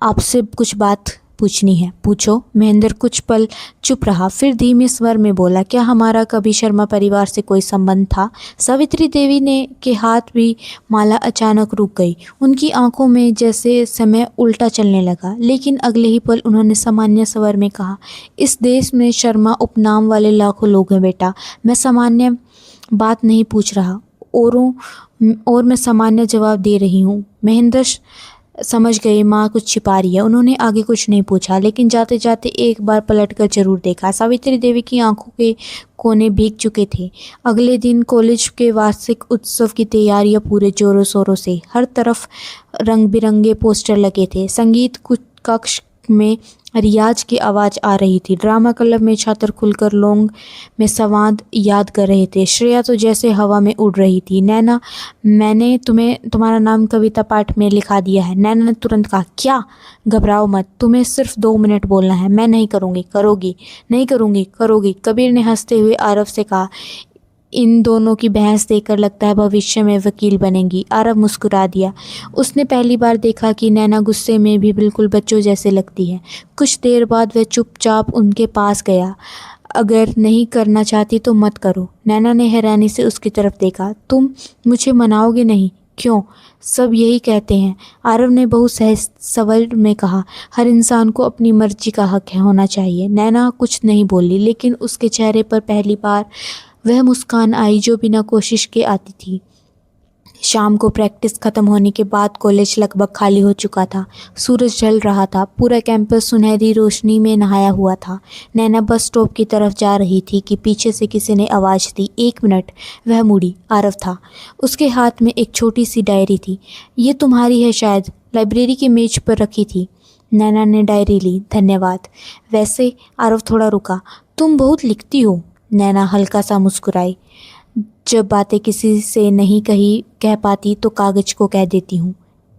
आपसे कुछ बात पूछनी है। पूछो। महेंद्र कुछ पल चुप रहा, फिर धीमे स्वर में बोला, क्या हमारा कभी शर्मा परिवार से कोई संबंध था? सावित्री देवी ने के हाथ भी माला अचानक रुक गई। उनकी आंखों में जैसे समय उल्टा चलने लगा, लेकिन अगले ही पल उन्होंने सामान्य स्वर में कहा, इस देश में शर्मा उपनाम वाले लाखों लोग हैं बेटा। मैं सामान्य बात नहीं पूछ रहा, और मैं सामान्य जवाब दे रही हूँ। महेंद्र समझ गए माँ कुछ छिपा रही है। उन्होंने आगे कुछ नहीं पूछा, लेकिन जाते जाते एक बार पलटकर जरूर देखा। सावित्री देवी की आंखों के कोने भीग चुके थे। अगले दिन कॉलेज के वार्षिक उत्सव की तैयारियां पूरे जोरों शोरों से। हर तरफ रंग बिरंगे पोस्टर लगे थे। संगीत कक्ष में रियाज की आवाज़ आ रही थी। ड्रामा क्लब में छात्र खुलकर लोंग में संवाद याद कर रहे थे। श्रेया तो जैसे हवा में उड़ रही थी। नैना, मैंने तुम्हारा नाम कविता पाठ में लिखा दिया है। नैना ने तुरंत कहा। क्या? घबराओ मत, तुम्हें सिर्फ 2 मिनट बोलना है। मैं नहीं करूँगी। करोगी? नहीं करूँगी। करोगी। कबीर ने हंसते हुए आरव से कहा। इन दोनों की बहस देखकर लगता है भविष्य में वकील बनेंगी। आरव मुस्कुरा दिया। उसने पहली बार देखा कि नैना गुस्से में भी बिल्कुल बच्चों जैसे लगती है। कुछ देर बाद वह चुपचाप उनके पास गया। अगर नहीं करना चाहती तो मत करो। नैना ने हैरानी से उसकी तरफ देखा। तुम मुझे मनाओगे नहीं? क्यों? सब यही कहते हैं। आरव ने बहुत सहज स्वर में कहा। हर इंसान को अपनी मर्जी का हक होना चाहिए। नैना कुछ नहीं बोली, लेकिन उसके चेहरे पर पहली बार वह मुस्कान आई जो बिना कोशिश के आती थी। शाम को प्रैक्टिस खत्म होने के बाद कॉलेज लगभग खाली हो चुका था। सूरज ढल रहा था। पूरा कैंपस सुनहरी रोशनी में नहाया हुआ था। नैना बस स्टॉप की तरफ जा रही थी कि पीछे से किसी ने आवाज़ दी, 1 मिनट। वह मुड़ी। आरव था। उसके हाथ में एक छोटी सी डायरी थी। ये तुम्हारी है शायद, लाइब्रेरी की मेज पर रखी थी। नैना ने डायरी ली। धन्यवाद। वैसे, आरव थोड़ा रुका, तुम बहुत लिखती हो। नैना हल्का सा मुस्कुराई। जब बातें किसी से नहीं कह पाती तो कागज को कह देती हूँ।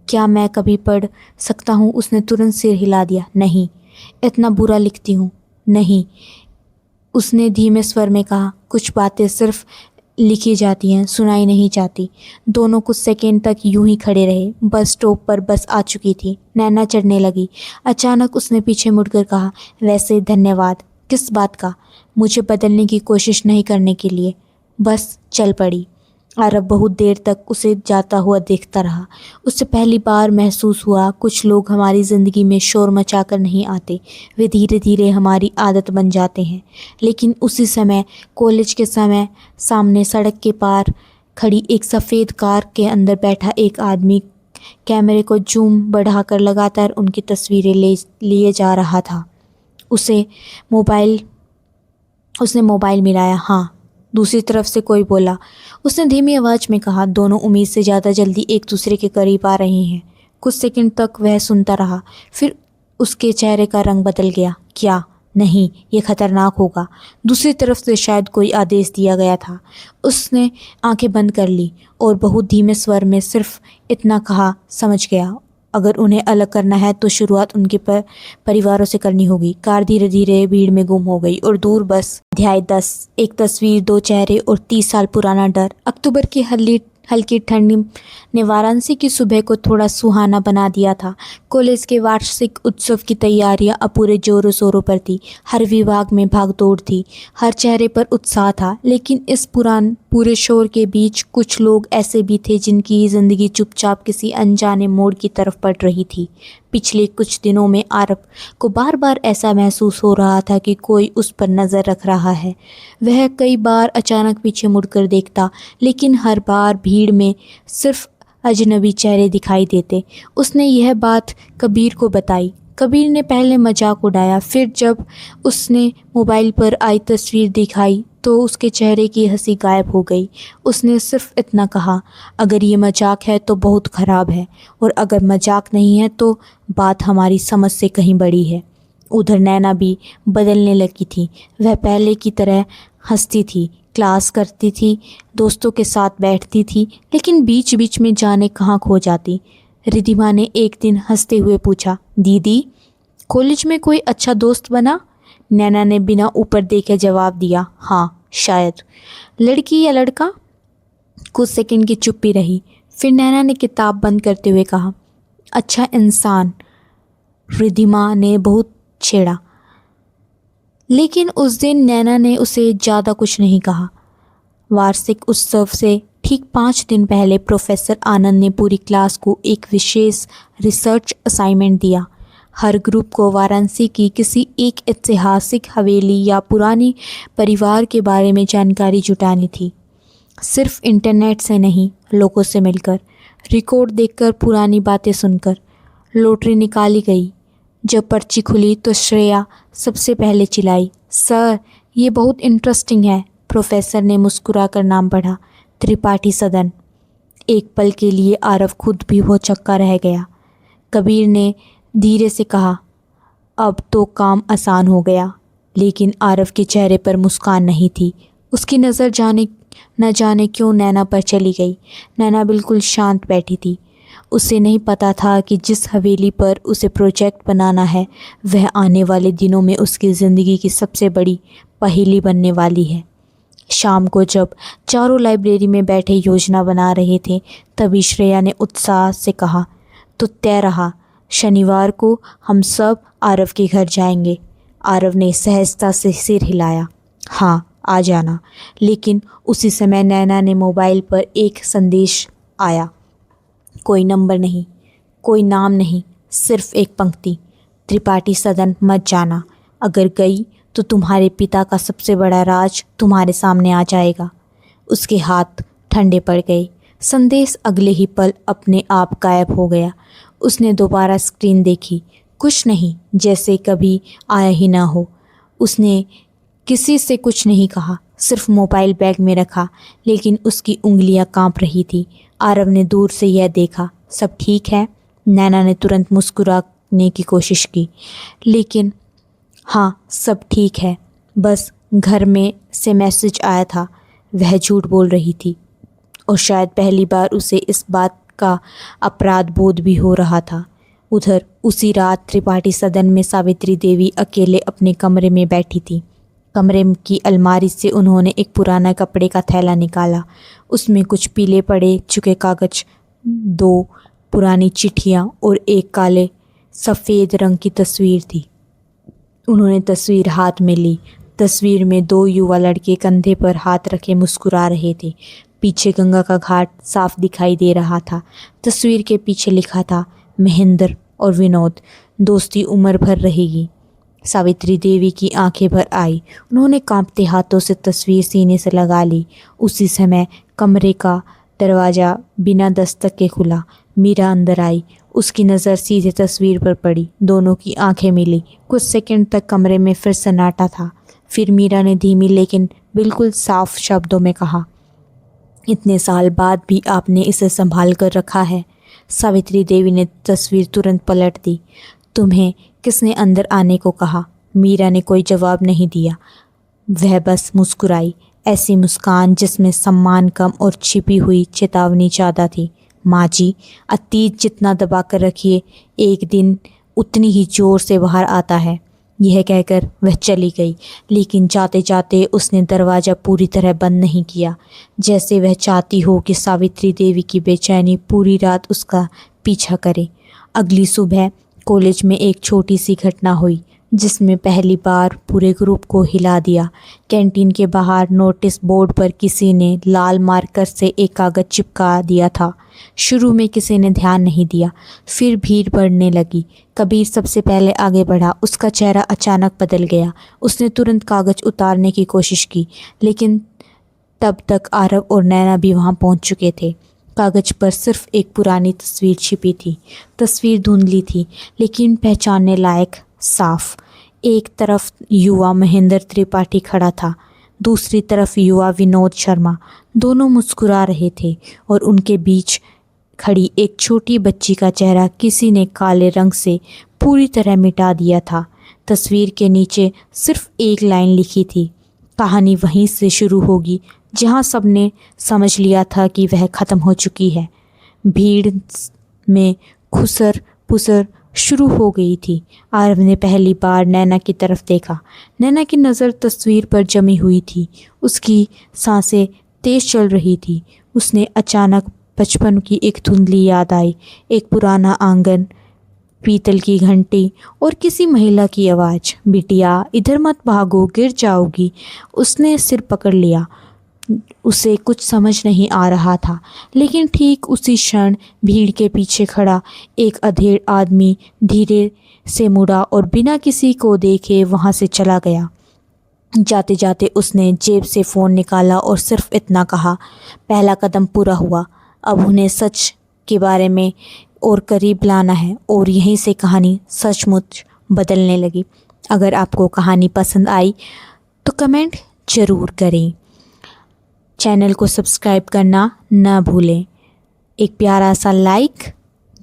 क्या मैं कभी पढ़ सकता हूँ? उसने तुरंत सिर हिला दिया। नहीं। इतना बुरा लिखती हूँ? नहीं, उसने धीमे स्वर में कहा। कुछ बातें सिर्फ लिखी जाती हैं, सुनाई नहीं जाती। दोनों कुछ सेकंड तक यूं ही खड़े रहे। बस स्टॉप पर बस आ चुकी थी। नैना चढ़ने लगी। अचानक उसने पीछे मुड़कर कहा, वैसे धन्यवाद किस बात का? मुझे बदलने की कोशिश नहीं करने के लिए। बस चल पड़ी। आरव बहुत देर तक उसे जाता हुआ देखता रहा। उससे पहली बार महसूस हुआ कुछ लोग हमारी ज़िंदगी में शोर मचाकर नहीं आते, वे धीरे धीरे हमारी आदत बन जाते हैं। लेकिन उसी समय, कॉलेज के समय, सामने सड़क के पार खड़ी एक सफ़ेद कार के अंदर बैठा एक आदमी कैमरे को जूम बढ़ाकर लगातार उनकी तस्वीरें लिए जा रहा था। उसने मोबाइल मिलाया। हाँ, दूसरी तरफ से कोई बोला। उसने धीमी आवाज़ में कहा, दोनों उम्मीद से ज़्यादा जल्दी एक दूसरे के करीब आ रहे हैं। कुछ सेकंड तक वह सुनता रहा, फिर उसके चेहरे का रंग बदल गया। क्या? नहीं, ये खतरनाक होगा। दूसरी तरफ से शायद कोई आदेश दिया गया था। उसने आंखें बंद कर ली और बहुत धीमे स्वर में सिर्फ इतना कहा, समझ गया। अगर उन्हें अलग करना है तो शुरुआत उनके परिवारों से करनी होगी। कार धीरे धीरे भीड़ में गुम हो गई और दूर बस। अध्याय 10। एक तस्वीर, 2 चेहरे और 30 साल पुराना डर। अक्टूबर की हल्की ठंडी ने वाराणसी की सुबह को थोड़ा सुहाना बना दिया था। कॉलेज के वार्षिक उत्सव की तैयारियां अब पूरे जोरों शोरों पर थी। हर विभाग में भागदौड़ थी, हर चेहरे पर उत्साह था। लेकिन इस पूरे शोर के बीच कुछ लोग ऐसे भी थे जिनकी ज़िंदगी चुपचाप किसी अनजाने मोड़ की तरफ बढ़ रही थी। पिछले कुछ दिनों में आरव को बार बार ऐसा महसूस हो रहा था कि कोई उस पर नज़र रख रहा है। वह कई बार अचानक पीछे मुड़कर देखता, लेकिन हर बार भीड़ में सिर्फ अजनबी चेहरे दिखाई देते। उसने यह बात कबीर को बताई। कबीर ने पहले मजाक उड़ाया, फिर जब उसने मोबाइल पर आई तस्वीर दिखाई तो उसके चेहरे की हंसी गायब हो गई। उसने सिर्फ इतना कहा, अगर ये मजाक है तो बहुत ख़राब है, और अगर मजाक नहीं है तो बात हमारी समझ से कहीं बड़ी है। उधर नैना भी बदलने लगी थी। वह पहले की तरह हंसती थी, क्लास करती थी, दोस्तों के साथ बैठती थी, लेकिन बीच बीच में जाने कहाँ खो जाती। रिद्धिमा ने एक दिन हंसते हुए पूछा, दीदी, कॉलेज में कोई अच्छा दोस्त बना? नैना ने बिना ऊपर देखे जवाब दिया, हाँ शायद। लड़की या लड़का? कुछ सेकंड की चुप्पी रही। फिर नैना ने किताब बंद करते हुए कहा, अच्छा इंसान। रिद्धिमा ने बहुत छेड़ा, लेकिन उस दिन नैना ने उसे ज़्यादा कुछ नहीं कहा। वार्षिक उत्सव से ठीक 5 दिन पहले प्रोफेसर आनंद ने पूरी क्लास को एक विशेष रिसर्च असाइनमेंट दिया। हर ग्रुप को वाराणसी की किसी एक ऐतिहासिक हवेली या पुरानी परिवार के बारे में जानकारी जुटानी थी। सिर्फ इंटरनेट से नहीं, लोगों से मिलकर, रिकॉर्ड देखकर, पुरानी बातें सुनकर। लॉटरी निकाली गई। जब पर्ची खुली तो श्रेया सबसे पहले चिल्लाई, सर ये बहुत इंटरेस्टिंग है। प्रोफेसर ने मुस्कुराकर नाम पढ़ा, त्रिपाठी सदन। एक पल के लिए आरव खुद भी हो चक्का रह गया। कबीर ने धीरे से कहा, अब तो काम आसान हो गया। लेकिन आरव के चेहरे पर मुस्कान नहीं थी। उसकी नज़र न जाने क्यों नैना पर चली गई। नैना बिल्कुल शांत बैठी थी। उसे नहीं पता था कि जिस हवेली पर उसे प्रोजेक्ट बनाना है वह आने वाले दिनों में उसकी ज़िंदगी की सबसे बड़ी पहेली बनने वाली है। शाम को जब चारों लाइब्रेरी में बैठे योजना बना रहे थे, तभी श्रेया ने उत्साह से कहा, तो तय रहा, शनिवार को हम सब आरव के घर जाएंगे। आरव ने सहजता से सिर हिलाया, हाँ आ जाना। लेकिन उसी समय नैना ने मोबाइल पर एक संदेश आया। कोई नंबर नहीं, कोई नाम नहीं, सिर्फ एक पंक्ति, त्रिपाठी सदन मत जाना, अगर गई तो तुम्हारे पिता का सबसे बड़ा राज तुम्हारे सामने आ जाएगा। उसके हाथ ठंडे पड़ गए। संदेश अगले ही पल अपने आप गायब हो गया। उसने दोबारा स्क्रीन देखी। कुछ नहीं, जैसे कभी आया ही ना हो। उसने किसी से कुछ नहीं कहा, सिर्फ मोबाइल बैग में रखा, लेकिन उसकी उंगलियां कांप रही थी। आरव ने दूर से यह देखा। सब ठीक है? नैना ने तुरंत मुस्कुराने की कोशिश की, लेकिन हाँ, सब ठीक है, बस घर में से मैसेज आया था। वह झूठ बोल रही थी और शायद पहली बार उसे इस बात का अपराध बोध भी हो रहा था। उधर उसी रात त्रिपाठी सदन में सावित्री देवी अकेले अपने कमरे में बैठी थी। कमरे की अलमारी से उन्होंने एक पुराना कपड़े का थैला निकाला। उसमें कुछ पीले पड़े चुके कागज, 2 पुरानी चिट्ठियाँ और एक काले सफ़ेद रंग की तस्वीर थी। उन्होंने तस्वीर हाथ में ली। तस्वीर में 2 युवा लड़के कंधे पर हाथ रखे मुस्कुरा रहे थे। पीछे गंगा का घाट साफ दिखाई दे रहा था। तस्वीर के पीछे लिखा था, महेंद्र और विनोद, दोस्ती उम्र भर रहेगी। सावित्री देवी की आंखें भर आई। उन्होंने कांपते हाथों से तस्वीर सीने से लगा ली। उसी समय कमरे का दरवाज़ा बिना दस्तक के खुला। मीरा अंदर आई। उसकी नज़र सीधे तस्वीर पर पड़ी। दोनों की आंखें मिली। कुछ सेकंड तक कमरे में फिर सन्नाटा था। फिर मीरा ने धीमी लेकिन बिल्कुल साफ शब्दों में कहा, इतने साल बाद भी आपने इसे संभाल कर रखा है। सावित्री देवी ने तस्वीर तुरंत पलट दी। तुम्हें किसने अंदर आने को कहा? मीरा ने कोई जवाब नहीं दिया। वह बस मुस्कुराई, ऐसी मुस्कान जिसमें सम्मान कम और छिपी हुई चेतावनी ज़्यादा थी। माँ जी, अतीत जितना दबा कर रखिए, एक दिन उतनी ही जोर से बाहर आता है। यह कहकर वह चली गई, लेकिन जाते जाते उसने दरवाज़ा पूरी तरह बंद नहीं किया, जैसे वह चाहती हो कि सावित्री देवी की बेचैनी पूरी रात उसका पीछा करे। अगली सुबह कॉलेज में एक छोटी सी घटना हुई, जिसमें पहली बार पूरे ग्रुप को हिला दिया। कैंटीन के बाहर नोटिस बोर्ड पर किसी ने लाल मार्कर से एक कागज़ चिपका दिया था। शुरू में किसी ने ध्यान नहीं दिया, फिर भीड़ बढ़ने लगी। कबीर सबसे पहले आगे बढ़ा। उसका चेहरा अचानक बदल गया। उसने तुरंत कागज़ उतारने की कोशिश की, लेकिन तब तक आरव और नैना भी वहाँ पहुँच चुके थे। कागज़ पर सिर्फ एक पुरानी तस्वीर छिपी थी। तस्वीर धुंधली थी, लेकिन पहचानने लायक साफ। एक तरफ युवा महेंद्र त्रिपाठी खड़ा था, दूसरी तरफ युवा विनोद शर्मा। दोनों मुस्कुरा रहे थे और उनके बीच खड़ी एक छोटी बच्ची का चेहरा किसी ने काले रंग से पूरी तरह मिटा दिया था। तस्वीर के नीचे सिर्फ एक लाइन लिखी थी, कहानी वहीं से शुरू होगी जहां सबने समझ लिया था कि वह ख़त्म हो चुकी है। भीड़ में खुसर पुसर शुरू हो गई थी। आरव ने पहली बार नैना की तरफ देखा। नैना की नज़र तस्वीर पर जमी हुई थी। उसकी सांसें तेज चल रही थी। उसने अचानक बचपन की एक धुंधली याद आई, एक पुराना आंगन, पीतल की घंटी और किसी महिला की आवाज़, बिटिया इधर मत भागो, गिर जाओगी। उसने सिर पकड़ लिया। उसे कुछ समझ नहीं आ रहा था, लेकिन ठीक उसी क्षण भीड़ के पीछे खड़ा एक अधेड़ आदमी धीरे से मुड़ा और बिना किसी को देखे वहाँ से चला गया। जाते जाते उसने जेब से फ़ोन निकाला और सिर्फ इतना कहा, पहला कदम पूरा हुआ। अब उन्हें सच के बारे में और करीब लाना है। और यहीं से कहानी सचमुच बदलने लगी। अगर आपको कहानी पसंद आई तो कमेंट ज़रूर करें। चैनल को सब्सक्राइब करना ना भूलें। एक प्यारा सा लाइक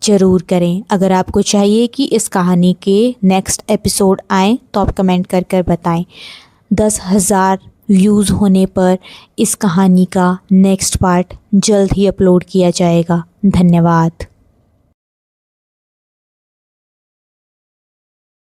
ज़रूर करें। अगर आपको चाहिए कि इस कहानी के नेक्स्ट एपिसोड आए तो आप कमेंट कर कर बताएं। 10,000 व्यूज़ होने पर इस कहानी का नेक्स्ट पार्ट जल्द ही अपलोड किया जाएगा। धन्यवाद।